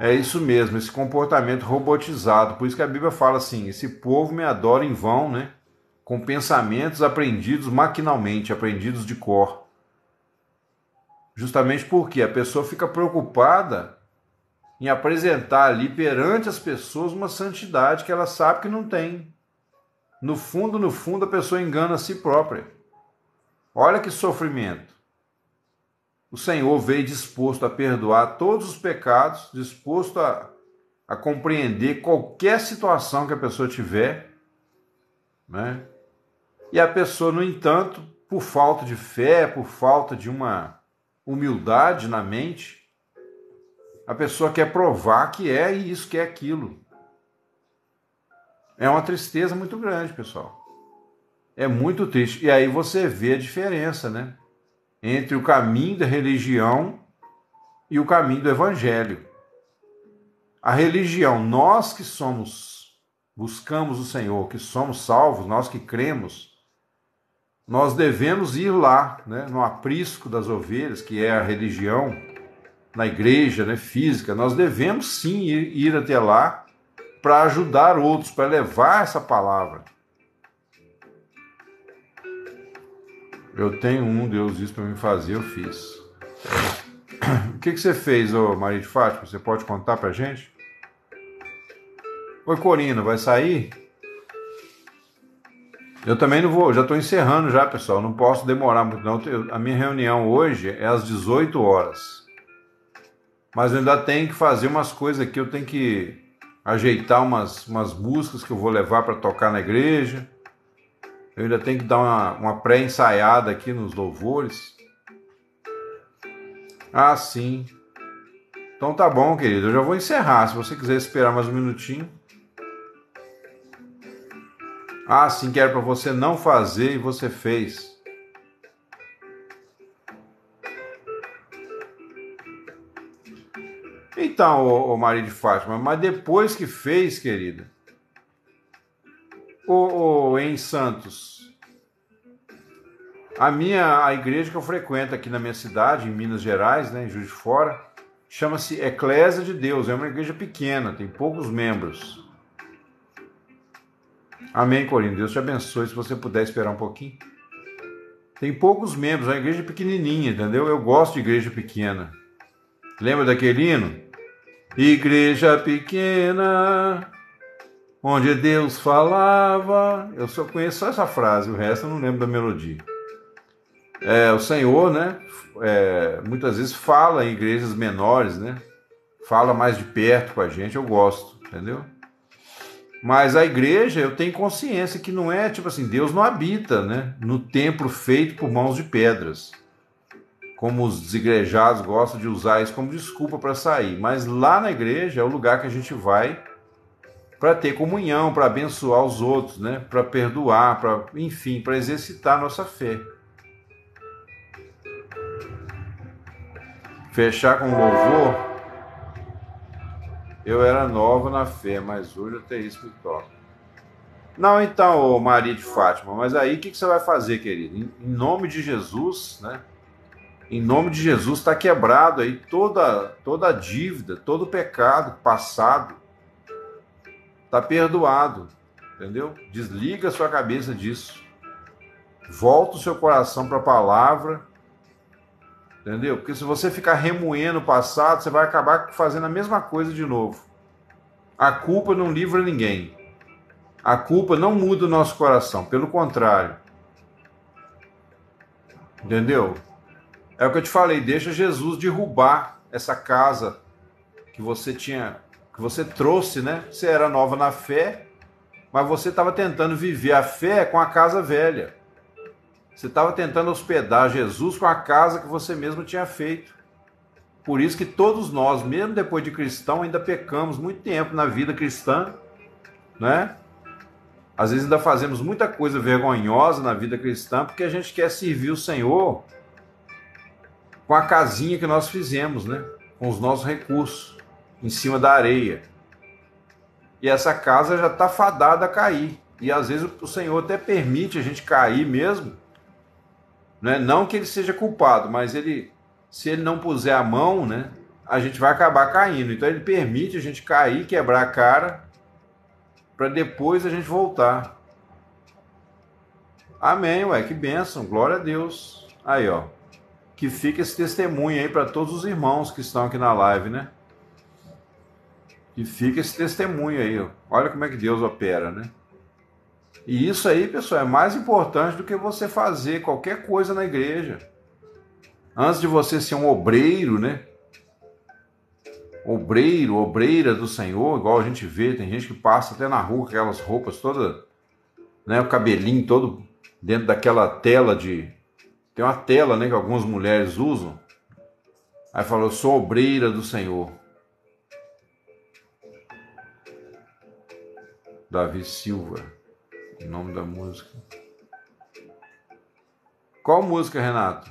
É isso mesmo, esse comportamento robotizado. Por isso que a Bíblia fala assim: esse povo me adora em vão, né? Com pensamentos aprendidos maquinalmente, aprendidos de cor. Justamente porque a pessoa fica preocupada em apresentar ali perante as pessoas uma santidade que ela sabe que não tem. No fundo, a pessoa engana a si própria. Olha que sofrimento. O Senhor veio disposto a perdoar todos os pecados, disposto a compreender qualquer situação que a pessoa tiver, né? E a pessoa, no entanto, por falta de fé, por falta de uma humildade na mente, a pessoa quer provar que é isso, que é aquilo. É uma tristeza muito grande, pessoal. É muito triste. E aí você vê a diferença, né? Entre o caminho da religião e o caminho do evangelho. A religião, nós que buscamos o Senhor, que somos salvos, nós que cremos, nós devemos ir lá, né, no aprisco das ovelhas, que é a religião, na igreja, né, física. Nós devemos sim ir até lá para ajudar outros, para levar essa palavra. Eu tenho Deus disse para me fazer, eu fiz. O que você fez, Maria de Fátima? Você pode contar para a gente? Oi, Corina, vai sair? Eu também não vou, já estou encerrando já, pessoal. Não posso demorar muito não. A minha reunião hoje é às 18 horas. Mas eu ainda tenho que fazer umas coisas aqui. Eu tenho que ajeitar umas músicas que eu vou levar para tocar na igreja. Eu ainda tenho que dar uma pré-ensaiada aqui nos louvores. Ah, sim. Então tá bom, querido. Eu já vou encerrar. Se você quiser esperar mais um minutinho. Ah, sim, que era para você não fazer e você fez. então, ô Maria de Fátima, mas depois que fez, querida, em Santos, a igreja que eu frequento aqui na minha cidade, em Minas Gerais, né, em Juiz de Fora, chama-se Eclésia de Deus. É uma igreja pequena, tem poucos membros. Amém, Corinho. Deus te abençoe, se você puder esperar um pouquinho. Tem poucos membros, é uma igreja pequenininha, entendeu? Eu gosto de igreja pequena. Lembra daquele hino? Igreja pequena, onde Deus falava. Eu só conheço só essa frase, o resto eu não lembro da melodia. O Senhor, né, muitas vezes fala em igrejas menores, né? Fala mais de perto com a gente, eu gosto, entendeu? Mas a igreja, eu tenho consciência que não é, tipo assim, Deus não habita, né, no templo feito por mãos de pedras, como os desigrejados gostam de usar isso como desculpa para sair. Mas lá na igreja é o lugar que a gente vai para ter comunhão, para abençoar os outros, né, para perdoar, enfim, para exercitar a nossa fé. Fechar com louvor. Eu era nova na fé, mas hoje até isso me toca. Não, então, Maria de Fátima, mas aí o que você vai fazer, querido? Em nome de Jesus, né? Em nome de Jesus está quebrado aí toda a dívida, todo o pecado passado. Está perdoado, entendeu? Desliga a sua cabeça disso. Volta o seu coração para a palavra, entendeu? Porque se você ficar remoendo o passado, você vai acabar fazendo a mesma coisa de novo. A culpa não livra ninguém. A culpa não muda o nosso coração, pelo contrário. Entendeu? É o que eu te falei, deixa Jesus derrubar essa casa que você trouxe, né? Você era nova na fé, mas você estava tentando viver a fé com a casa velha. Você estava tentando hospedar Jesus com a casa que você mesmo tinha feito. Por isso que todos nós, mesmo depois de cristão, ainda pecamos muito tempo na vida cristã, né? Às vezes ainda fazemos muita coisa vergonhosa na vida cristã porque a gente quer servir o Senhor com a casinha que nós fizemos, né? Com os nossos recursos, em cima da areia. E essa casa já está fadada a cair. E às vezes o Senhor até permite a gente cair mesmo, né? Não que ele seja culpado, mas se ele não puser a mão, né? A gente vai acabar caindo. Então ele permite a gente cair, quebrar a cara, para depois a gente voltar. Amém, ué, que bênção, glória a Deus. Aí, ó, que fica esse testemunho aí para todos os irmãos que estão aqui na live, né? Que fica esse testemunho aí, ó. Olha como é que Deus opera, né? E isso aí, pessoal, é mais importante do que você fazer qualquer coisa na igreja. Antes de você ser um obreiro, né? Obreira do Senhor, igual a gente vê, tem gente que passa até na rua com aquelas roupas todas, né? O cabelinho todo dentro daquela tela de... Tem uma tela, né, que algumas mulheres usam. Aí fala, eu sou obreira do Senhor. Davi Silva, o nome da música. Qual música, Renato?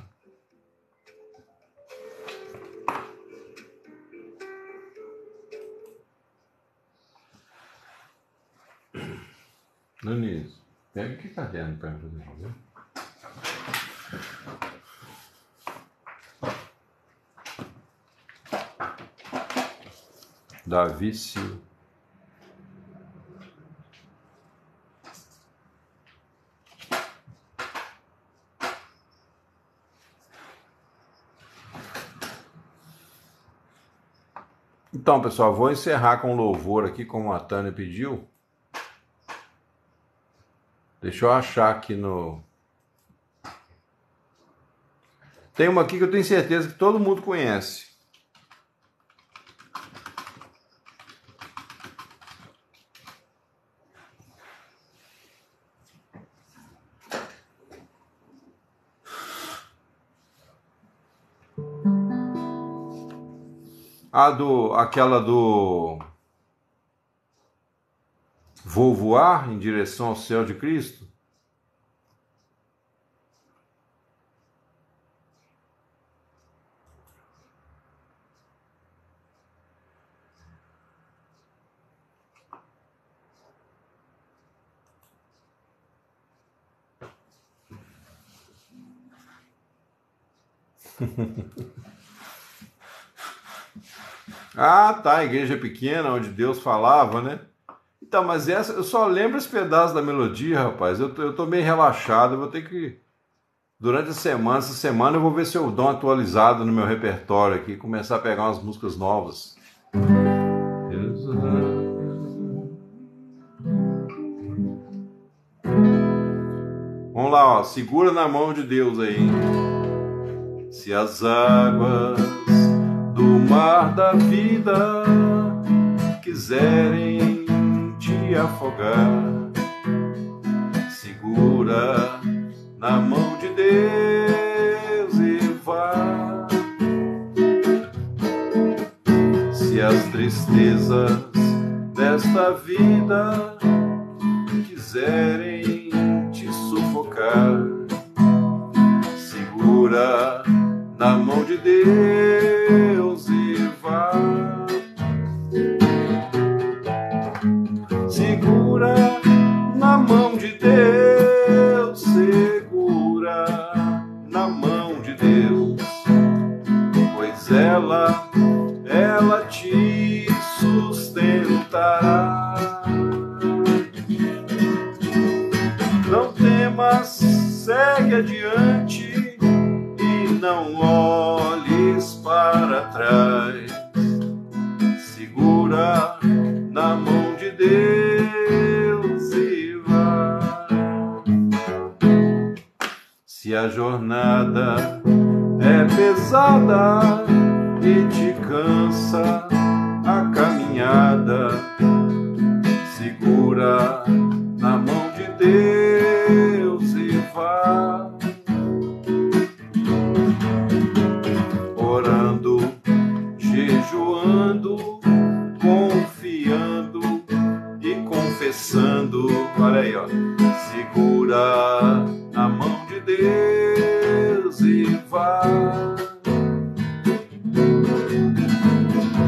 Nunes, pega que caderno para mim, viu? Davi Silva. Então, pessoal, vou encerrar com louvor aqui, como a Tânia pediu. Deixa eu achar aqui no... Tem uma aqui que eu tenho certeza que todo mundo conhece. Aquela do Vou voar em direção ao céu de Cristo. Ah, tá, a igreja pequena, onde Deus falava, né? Então, mas essa, eu só lembro esse pedaço da melodia, rapaz. Eu tô meio relaxado, eu vou ter que, durante a semana, essa semana eu vou ver se eu dou uma atualizada no meu repertório aqui, começar a pegar umas músicas novas. Vamos lá, ó, segura na mão de Deus aí, hein? Se as águas do mar da vida quiserem te afogar, segura na mão de Deus e vá. Se as tristezas desta vida quiserem te sufocar, segura na mão de Deus e vá. Segura na mão de Deus, segura na mão de Deus, pois ela te sustentará. Não temas, segue adiante e não olhes para trás. Segura na mão de Deus e vá. Se a jornada é pesada e te cansa a caminhada, segura na mão de Deus e vá. Orando, jejuando, confiando e confessando. Olha aí, ó. Segura na mão de Deus e vá.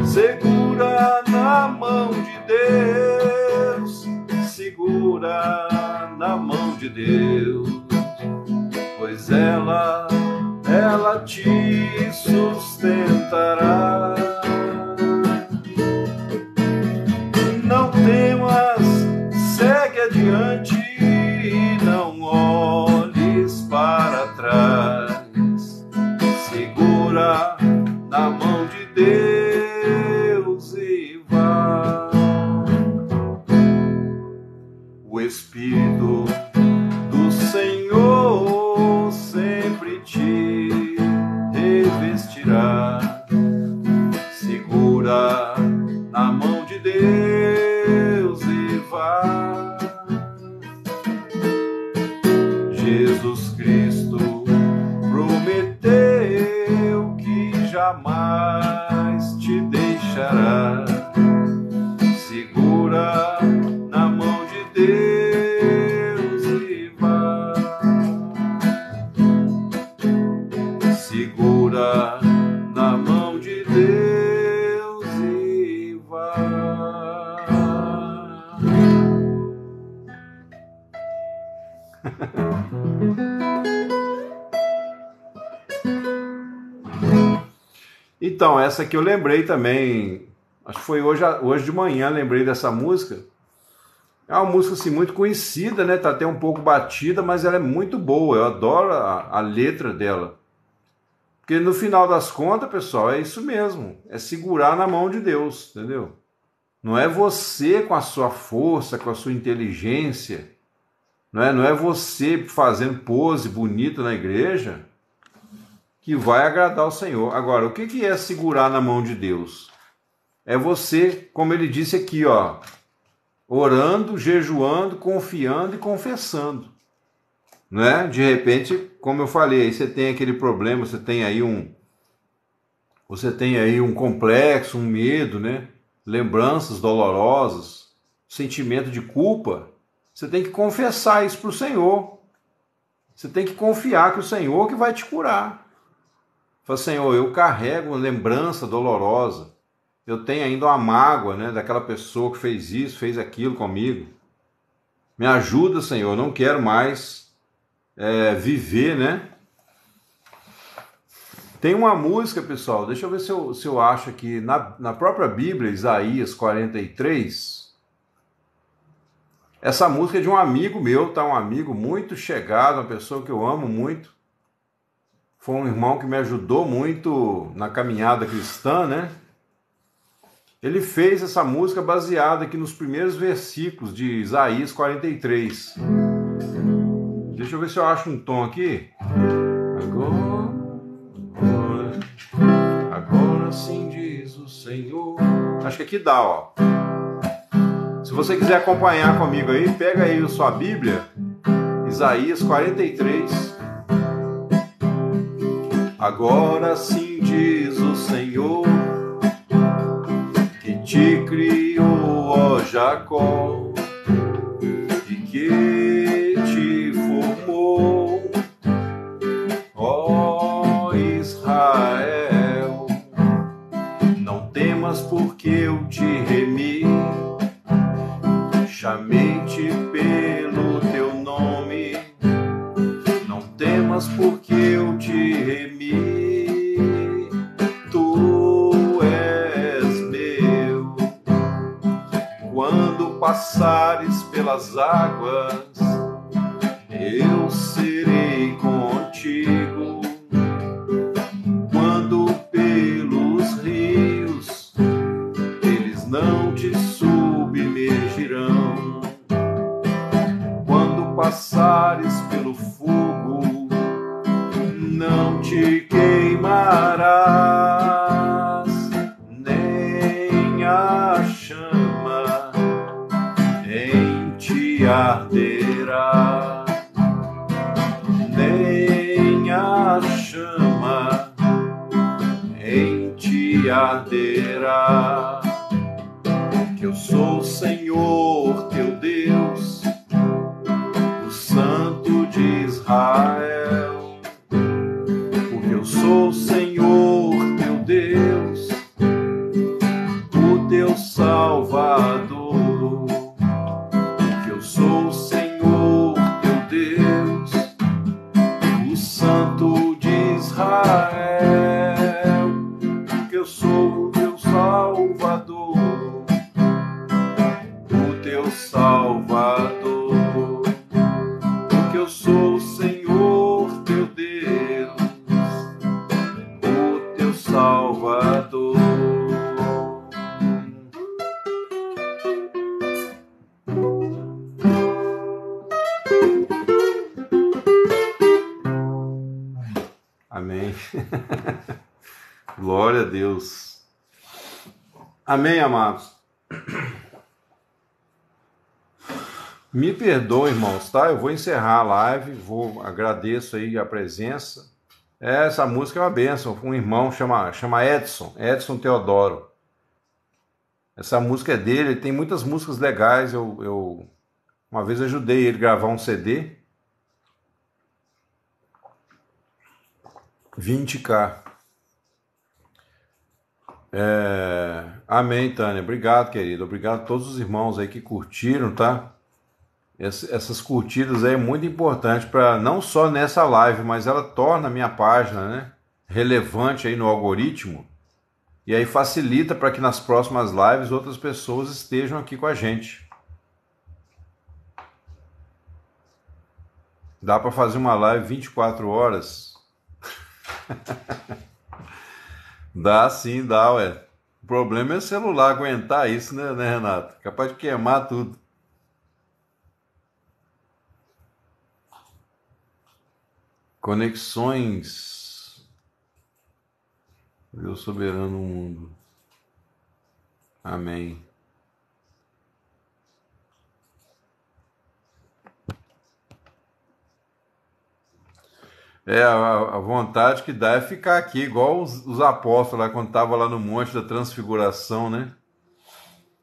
Segura na mão de Deus, segura na mão de Deus, pois ela te sustentará. Não temas, segue adiante e não olhes para trás. Segura na mão de Deus e vá. O Espírito do Senhor sempre te revestirá. Segura na mão de Deus e vá. Jesus Cristo prometeu que jamais te deixará. Segura na mão de Deus e vá. Segura na mão de Deus e vá. Então, essa aqui eu lembrei também, acho que foi hoje de manhã, lembrei dessa música. É uma música assim, muito conhecida, né? Tá até um pouco batida, mas ela é muito boa, eu adoro a letra dela. Porque no final das contas, pessoal, é isso mesmo, é segurar na mão de Deus, entendeu? Não é você com a sua força, com a sua inteligência, não é você fazendo pose bonita na igreja que vai agradar o Senhor. Agora, o que é segurar na mão de Deus? É você, como ele disse aqui, ó, orando, jejuando, confiando e confessando. Não é? De repente, como eu falei, aí você tem aquele problema, você tem aí um complexo, um medo, né? Lembranças dolorosas, sentimento de culpa. Você tem que confessar isso para o Senhor. Você tem que confiar que o Senhor que vai te curar. Fala, Senhor, eu carrego uma lembrança dolorosa. Eu tenho ainda uma mágoa, né, daquela pessoa que fez isso, fez aquilo comigo. Me ajuda, Senhor, eu não quero mais viver, né, Tem uma música, pessoal, deixa eu ver se eu acho aqui, na própria Bíblia, Isaías 43, essa música é de um amigo meu, tá? Um amigo muito chegado, uma pessoa que eu amo muito, foi um irmão que me ajudou muito na caminhada cristã, né? Ele fez essa música baseada aqui nos primeiros versículos de Isaías 43. Deixa eu ver se eu acho um tom aqui. Agora sim diz o Senhor. Acho que aqui dá, ó. Se você quiser acompanhar comigo aí, pega aí a sua Bíblia, Isaías 43. Agora sim diz o Senhor, que te criou, ó Jacó, e que te formou, ó Israel. Não temas, porque eu te remi, chamei-te pelo teu nome. Não temas, porque eu te remi, tu és meu. Quando passares pelas águas, eu serei contigo. Quando pelos rios, eles não te submergirão. Quando passares pelo fogo, não te queimarás, nem a chama em ti arderá, nem a chama em ti arderá. Que eu sou o Senhor teu Deus, o Santo de Israel. Porque eu sou o Senhor teu Deus, o teu Salvador. Porque eu sou o Senhor teu Deus, o Santo de Israel. Porque eu sou o teu Salvador, o teu Salvador. Porque eu sou o Senhor teu Deus, o teu Salvador. Amém. Glória a Deus. Amém, amados. Me perdoe, irmãos, tá? Eu vou encerrar a live, agradeço aí a presença. Essa música é uma bênção. Um irmão chama Edson Teodoro. Essa música é dele, ele tem muitas músicas legais. Eu uma vez ajudei ele a gravar um CD. 20K. Amém, Tânia. Obrigado, querido. Obrigado a todos os irmãos aí que curtiram, tá? Essas curtidas aí é muito importante para não só nessa live, mas ela torna a minha página, né, relevante aí no algoritmo, e aí facilita para que nas próximas lives outras pessoas estejam aqui com a gente. Dá para fazer uma live 24 horas? Dá sim, dá, ué. O problema é o celular aguentar isso, né, Renato? Capaz de queimar tudo. Conexões. Deus soberano no mundo. Amém. A vontade que dá é ficar aqui, igual os apóstolos lá, quando estavam lá no Monte da Transfiguração, né?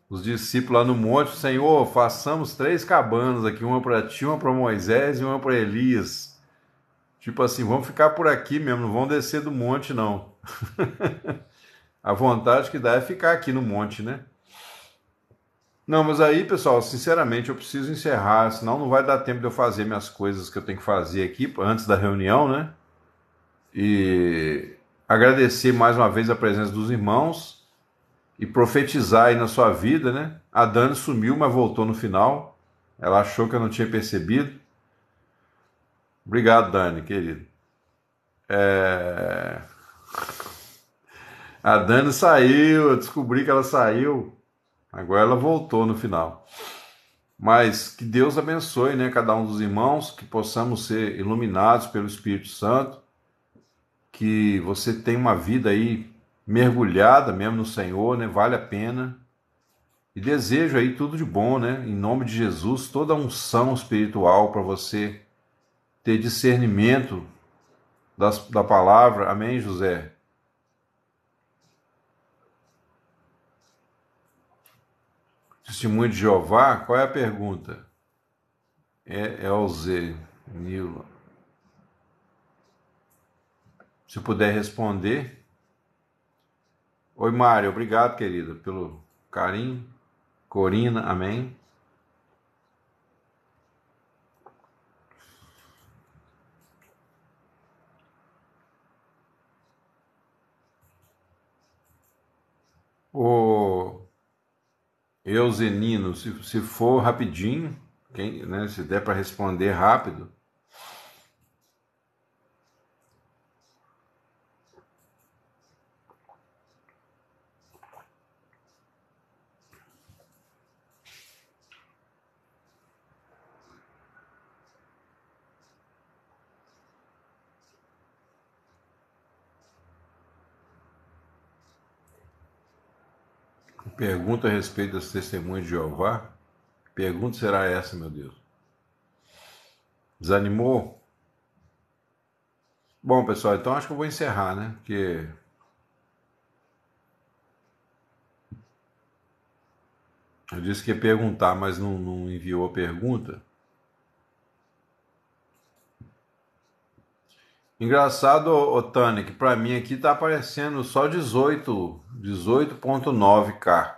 Os discípulos lá no monte, Senhor, façamos 3 cabanas aqui, uma para ti, uma para Moisés e uma para Elias. Tipo assim, vamos ficar por aqui mesmo, não vamos descer do monte, não. A vontade que dá é ficar aqui no monte, né? Não, mas aí, pessoal, sinceramente, eu preciso encerrar, senão não vai dar tempo de eu fazer minhas coisas que eu tenho que fazer aqui antes da reunião, né? E agradecer mais uma vez a presença dos irmãos e profetizar aí na sua vida, né? A Dani sumiu, mas voltou no final. Ela achou que eu não tinha percebido. Obrigado, Dani, querido. A Dani saiu, eu descobri que ela saiu. Agora ela voltou no final. Mas que Deus abençoe, né, cada um dos irmãos, que possamos ser iluminados pelo Espírito Santo, que você tenha uma vida aí mergulhada mesmo no Senhor, né, vale a pena. E desejo aí tudo de bom, né, em nome de Jesus, toda a unção espiritual para você ter discernimento da palavra. Amém, José? Testemunho de Jeová, qual é a pergunta? É o Z, Nilo. Se puder responder. Oi, Mário, obrigado, querida, pelo carinho. Corina, amém. O Euzenino, se for rapidinho, né, se der para responder rápido. Pergunta a respeito das testemunhas de Jeová. Pergunta será essa, meu Deus? Desanimou? Bom, pessoal, então acho que eu vou encerrar, né? Porque eu disse que ia perguntar, mas não enviou a pergunta. Engraçado, Tânia, que pra mim aqui tá aparecendo só 18.9K.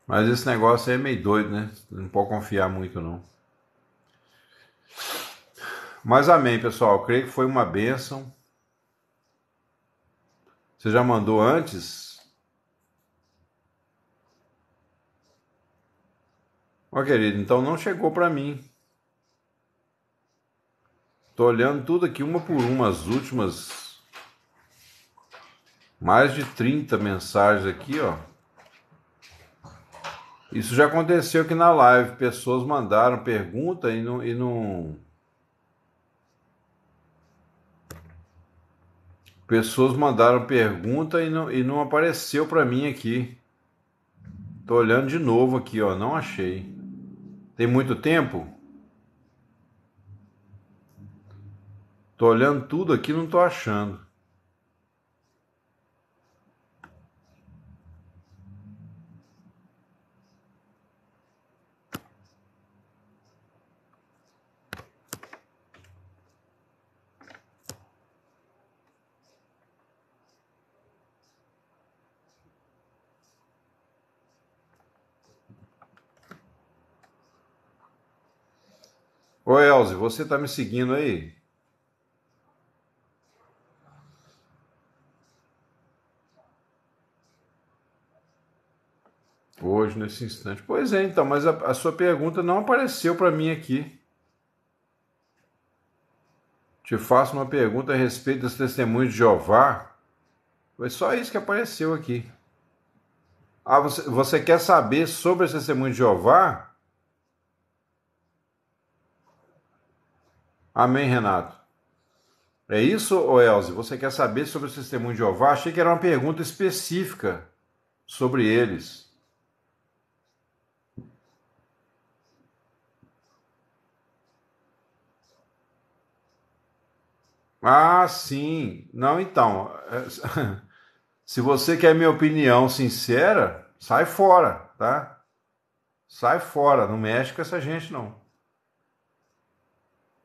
Mas esse negócio aí é meio doido, né? Não pode confiar muito, não. Mas amém, pessoal. Eu creio que foi uma bênção. Você já mandou antes? Ó, querido, então não chegou para mim. Tô olhando tudo aqui uma por uma, as últimas mais de 30 mensagens aqui, ó. Isso já aconteceu aqui na live. Pessoas mandaram pergunta e não... Pessoas mandaram pergunta e não apareceu para mim aqui. Tô olhando de novo aqui, ó. Não achei. Tem muito tempo? Tô olhando tudo aqui, não tô achando. Ô Elze, você tá me seguindo aí? Hoje, nesse instante. Pois é, então, mas a sua pergunta não apareceu para mim aqui. Te faço uma pergunta a respeito das testemunhas de Jeová. Foi só isso que apareceu aqui. Ah, você quer saber sobre as testemunhas de Jeová? Amém, Renato. É isso, ô Elze? Você quer saber sobre os testemunhos de Jeová? Achei que era uma pergunta específica sobre eles. Ah, sim. Não, então. Se você quer minha opinião sincera, sai fora, tá? Sai fora. Não mexe com essa gente, não.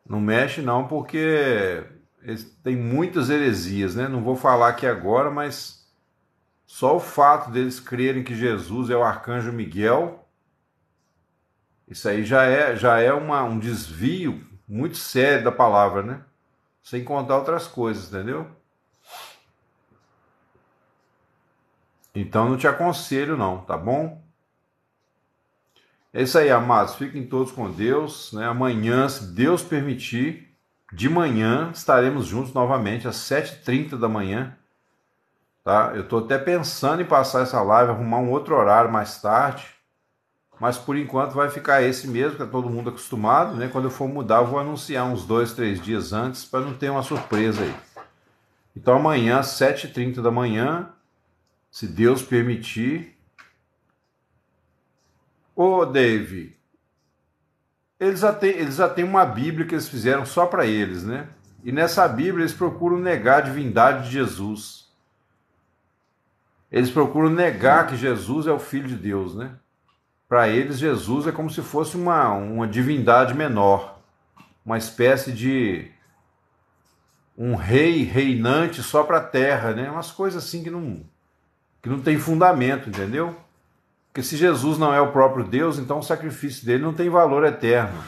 Não mexe, não, porque tem muitas heresias, né? Não vou falar aqui agora, mas só o fato deles crerem que Jesus é o arcanjo Miguel, isso aí já é um desvio muito sério da palavra, né? sem contar outras coisas, entendeu? Então não te aconselho não, tá bom? É isso aí, amados. Fiquem todos com Deus, né? Amanhã, se Deus permitir, de manhã estaremos juntos novamente às 7h30 da manhã, tá? Eu estou até pensando em passar essa live, arrumar um outro horário mais tarde, mas por enquanto vai ficar esse mesmo, que é todo mundo acostumado, né? Quando eu for mudar, eu vou anunciar uns 2, 3 dias antes, para não ter uma surpresa aí. Então amanhã, às 7h30 da manhã, se Deus permitir. Ô, Dave, eles já têm uma Bíblia que eles fizeram só para eles, né? E nessa Bíblia eles procuram negar a divindade de Jesus. Eles procuram negar que Jesus é o Filho de Deus, né? Para eles, Jesus é como se fosse uma divindade menor, uma espécie de um rei reinante só para a terra, né? Umas coisas assim que não tem fundamento, entendeu? Porque se Jesus não é o próprio Deus, então o sacrifício dele não tem valor eterno.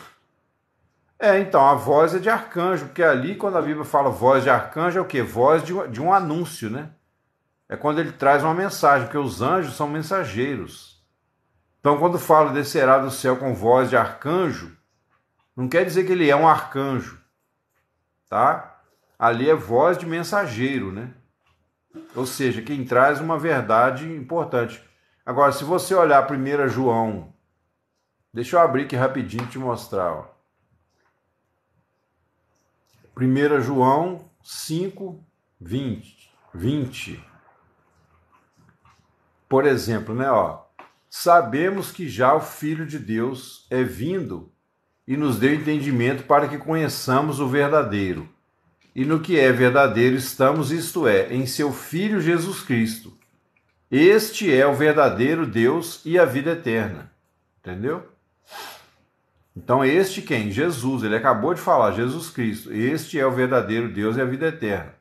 Então, a voz é de arcanjo, porque ali, quando a Bíblia fala voz de arcanjo, é o quê? Voz de um anúncio, né? É quando ele traz uma mensagem, porque os anjos são mensageiros. Então, quando fala descerá do céu com voz de arcanjo, não quer dizer que ele é um arcanjo, tá? Ali é voz de mensageiro, né? Ou seja, quem traz uma verdade importante. Agora, se você olhar 1 João, deixa eu abrir aqui rapidinho e te mostrar. Ó. 1 João 5, 20. Por exemplo, né? Ó, sabemos que já o Filho de Deus é vindo e nos deu entendimento para que conheçamos o verdadeiro. E no que é verdadeiro estamos, isto é, em seu Filho Jesus Cristo. Este é o verdadeiro Deus e a vida eterna. Entendeu? Então, este quem? Jesus. Ele acabou de falar, Jesus Cristo. Este é o verdadeiro Deus e a vida eterna.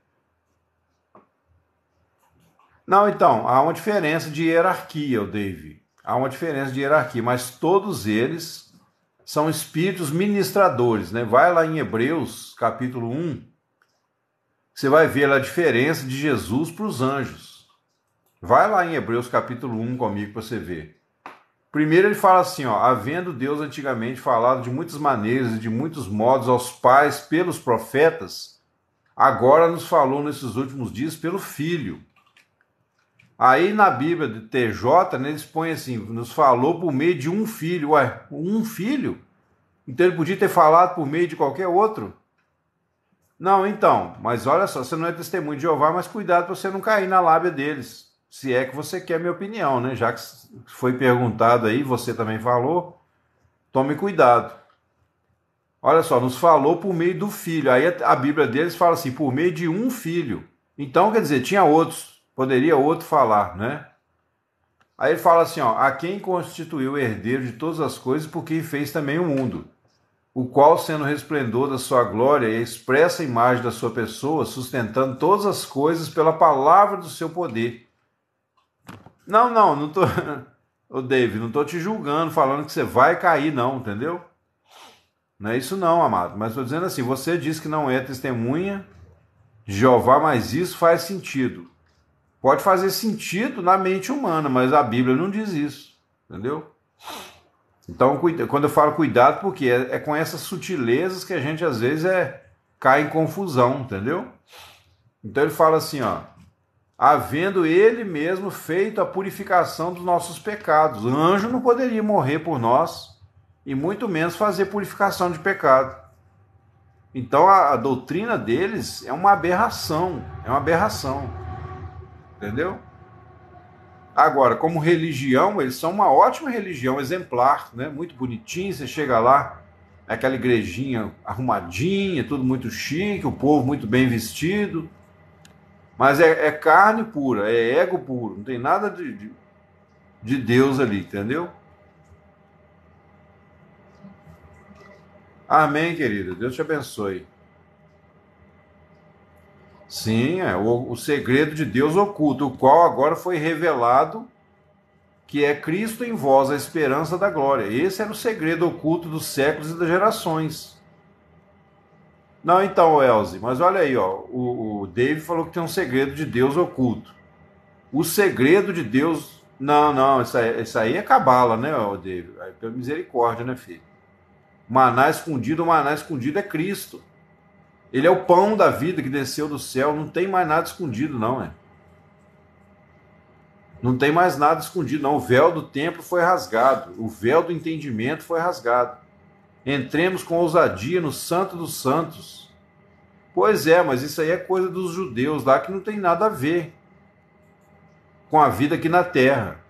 Não, então, há uma diferença de hierarquia, Dave. Há uma diferença de hierarquia, mas todos eles são espíritos ministradores, né? Vai lá em Hebreus, capítulo 1, você vai ver a diferença de Jesus para os anjos. Vai lá em Hebreus capítulo 1 comigo para você ver. Primeiro ele fala assim, ó, havendo Deus antigamente falado de muitas maneiras e de muitos modos aos pais pelos profetas, agora nos falou nesses últimos dias pelo Filho. Aí na Bíblia de TJ, né, eles põem assim, nos falou por meio de um filho. Ué, um filho? Então ele podia ter falado por meio de qualquer outro? Não, então, mas olha só, você não é testemunho de Jeová, mas cuidado para você não cair na lábia deles. Se é que você quer minha opinião, né? Já que foi perguntado aí, você também falou, tome cuidado. Olha só, nos falou por meio do filho. Aí a Bíblia deles fala assim, por meio de um filho. Então, quer dizer, tinha outros, poderia outro falar, né? Aí ele fala assim, ó, a quem constituiu o herdeiro de todas as coisas, porque fez também o mundo, o qual, sendo o resplendor da sua glória e a expressa imagem da sua pessoa, sustentando todas as coisas pela palavra do seu poder. Não tô... Ô, David, não tô te julgando, falando que você vai cair, não, entendeu? Não é isso não, amado. Mas estou dizendo assim, você diz que não é testemunha de Jeová, mas isso faz sentido. Pode fazer sentido na mente humana, mas a Bíblia não diz isso, entendeu? Então, quando eu falo cuidado, porque é com essas sutilezas que a gente às vezes cai em confusão, entendeu? Então ele fala assim, ó, havendo ele mesmo feito a purificação dos nossos pecados. O anjo não poderia morrer por nós, e muito menos fazer purificação de pecado. Então a doutrina deles é uma aberração, entendeu? Agora, como religião, eles são uma ótima religião, exemplar, né? Muito bonitinho, você chega lá, é aquela igrejinha arrumadinha, tudo muito chique, o povo muito bem vestido, mas é carne pura, é ego puro, não tem nada de Deus ali, entendeu? Amém, querido, Deus te abençoe. Sim, é o segredo de Deus oculto, o qual agora foi revelado, que é Cristo em vós, a esperança da glória. Esse era o segredo oculto dos séculos e das gerações. Não, então, Elze, mas olha aí, ó, o Dave falou que tem um segredo de Deus oculto. O segredo de Deus. Não, não, isso aí é cabala, né, ô Dave? Aí, pela misericórdia, né, filho? O maná escondido é Cristo. Ele é o pão da vida que desceu do céu, não tem mais nada escondido, não, é? Não tem mais nada escondido, não. O véu do templo foi rasgado, o véu do entendimento foi rasgado. Entremos com ousadia no Santo dos Santos. Pois é, mas isso aí é coisa dos judeus lá que não tem nada a ver com a vida aqui na terra.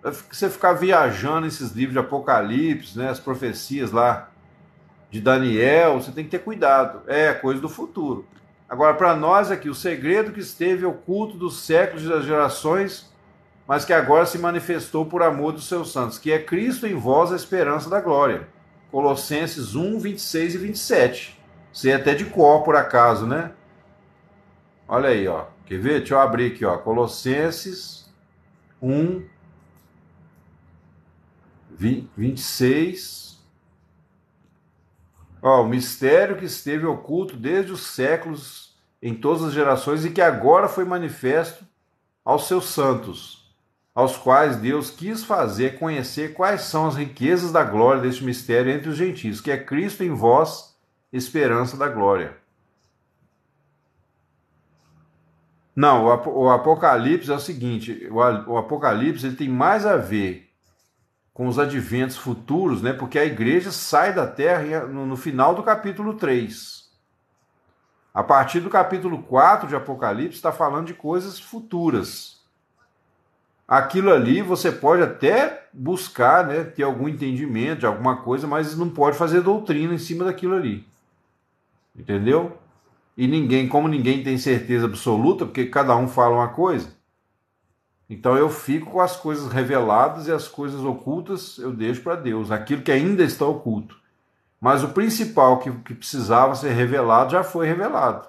Você ficar viajando esses livros de Apocalipse, né, as profecias lá de Daniel, você tem que ter cuidado. É coisa do futuro. Agora, para nós aqui, o segredo que esteve oculto dos séculos e das gerações, mas que agora se manifestou por amor dos seus santos, que é Cristo em vós, a esperança da glória. Colossenses 1, 26 e 27. Sei até de cor, por acaso, né? Olha aí, ó. Quer ver? Deixa eu abrir aqui, ó. Colossenses 1, 26. Ó, o mistério que esteve oculto desde os séculos, em todas as gerações, e que agora foi manifesto aos seus santos, aos quais Deus quis fazer conhecer quais são as riquezas da glória deste mistério entre os gentios, que é Cristo em vós, esperança da glória. Não, o Apocalipse é o seguinte, o Apocalipse ele tem mais a ver com os adventos futuros, né? Porque a igreja sai da terra no final do capítulo 3. A partir do capítulo 4 de Apocalipse está falando de coisas futuras. Aquilo ali você pode até buscar, né, ter algum entendimento de alguma coisa, mas não pode fazer doutrina em cima daquilo ali. Entendeu? E como ninguém tem certeza absoluta, porque cada um fala uma coisa, então eu fico com as coisas reveladas e as coisas ocultas eu deixo para Deus, aquilo que ainda está oculto. Mas o principal que precisava ser revelado já foi revelado.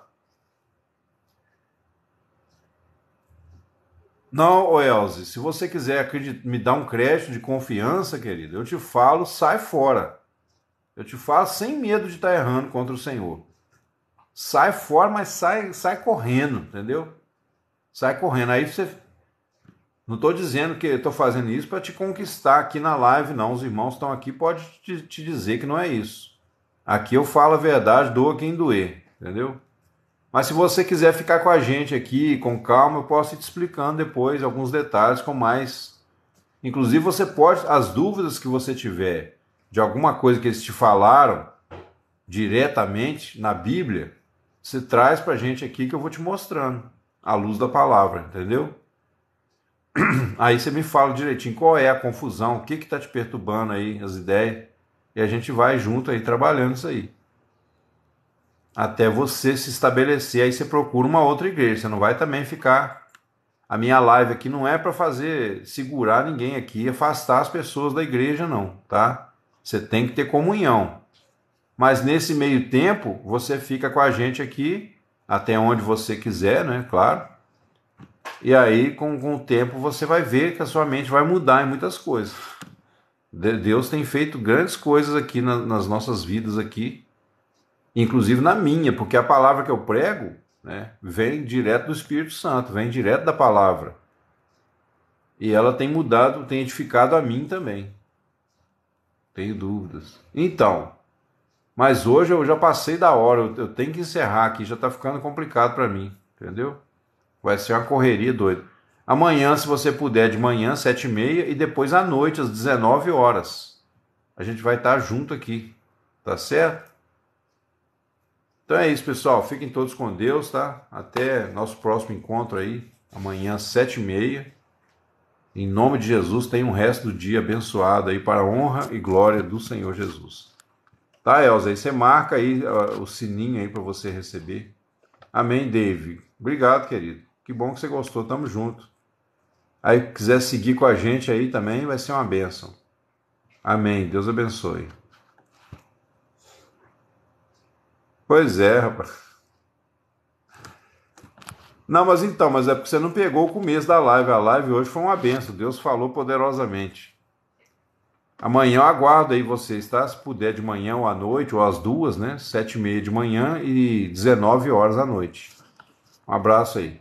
Não, ô Elze, se você quiser me dar um crédito de confiança, querido, eu te falo, sai fora. Eu te falo sem medo de estar errando contra o Senhor. Sai fora, mas sai correndo, entendeu? Sai correndo. Aí você. Não estou dizendo que estou fazendo isso para te conquistar aqui na live, não. Os irmãos estão aqui, pode te dizer que não é isso. Aqui eu falo a verdade, doa quem doer, entendeu? Mas se você quiser ficar com a gente aqui, com calma, eu posso ir te explicando depois alguns detalhes com mais. Inclusive, você pode, as dúvidas que você tiver de alguma coisa que eles te falaram diretamente na Bíblia, você traz para a gente aqui que eu vou te mostrando à luz da palavra, entendeu? Aí você me fala direitinho qual é a confusão, o que está te perturbando aí, as ideias, e a gente vai junto aí trabalhando isso aí. Até você se estabelecer, aí você procura uma outra igreja, você não vai também ficar... A minha live aqui não é para segurar ninguém aqui, afastar as pessoas da igreja não, tá? Você tem que ter comunhão. Mas nesse meio tempo, você fica com a gente aqui, até onde você quiser, né? Claro. E aí, com o tempo, você vai ver que a sua mente vai mudar em muitas coisas. Deus tem feito grandes coisas aqui nas nossas vidas aqui, inclusive na minha, porque a palavra que eu prego, né, vem direto do Espírito Santo, vem direto da palavra. E ela tem mudado, tem edificado a mim também. Tenho dúvidas. Então, mas hoje eu já passei da hora, eu tenho que encerrar aqui, já está ficando complicado para mim, entendeu? Vai ser uma correria doida. Amanhã, se você puder, de manhã, 7h30, e depois à noite, às 19 horas. A gente vai estar junto aqui, tá certo? Então é isso, pessoal. Fiquem todos com Deus, tá? Até nosso próximo encontro aí, amanhã, 7h30. Em nome de Jesus, tenha um resto do dia abençoado aí para a honra e glória do Senhor Jesus. Tá, Elza? Aí você marca aí o sininho aí para você receber. Amém, Dave. Obrigado, querido. Que bom que você gostou. Tamo junto. Aí, quiser seguir com a gente aí também, vai ser uma bênção. Amém. Deus abençoe. Pois é, rapaz. Não, mas é porque você não pegou o começo da live. A live hoje foi uma bênção. Deus falou poderosamente. Amanhã eu aguardo aí vocês, tá? Se puder de manhã ou à noite, ou às 2, né? 7h30 de manhã e 19 horas à noite. Um abraço aí.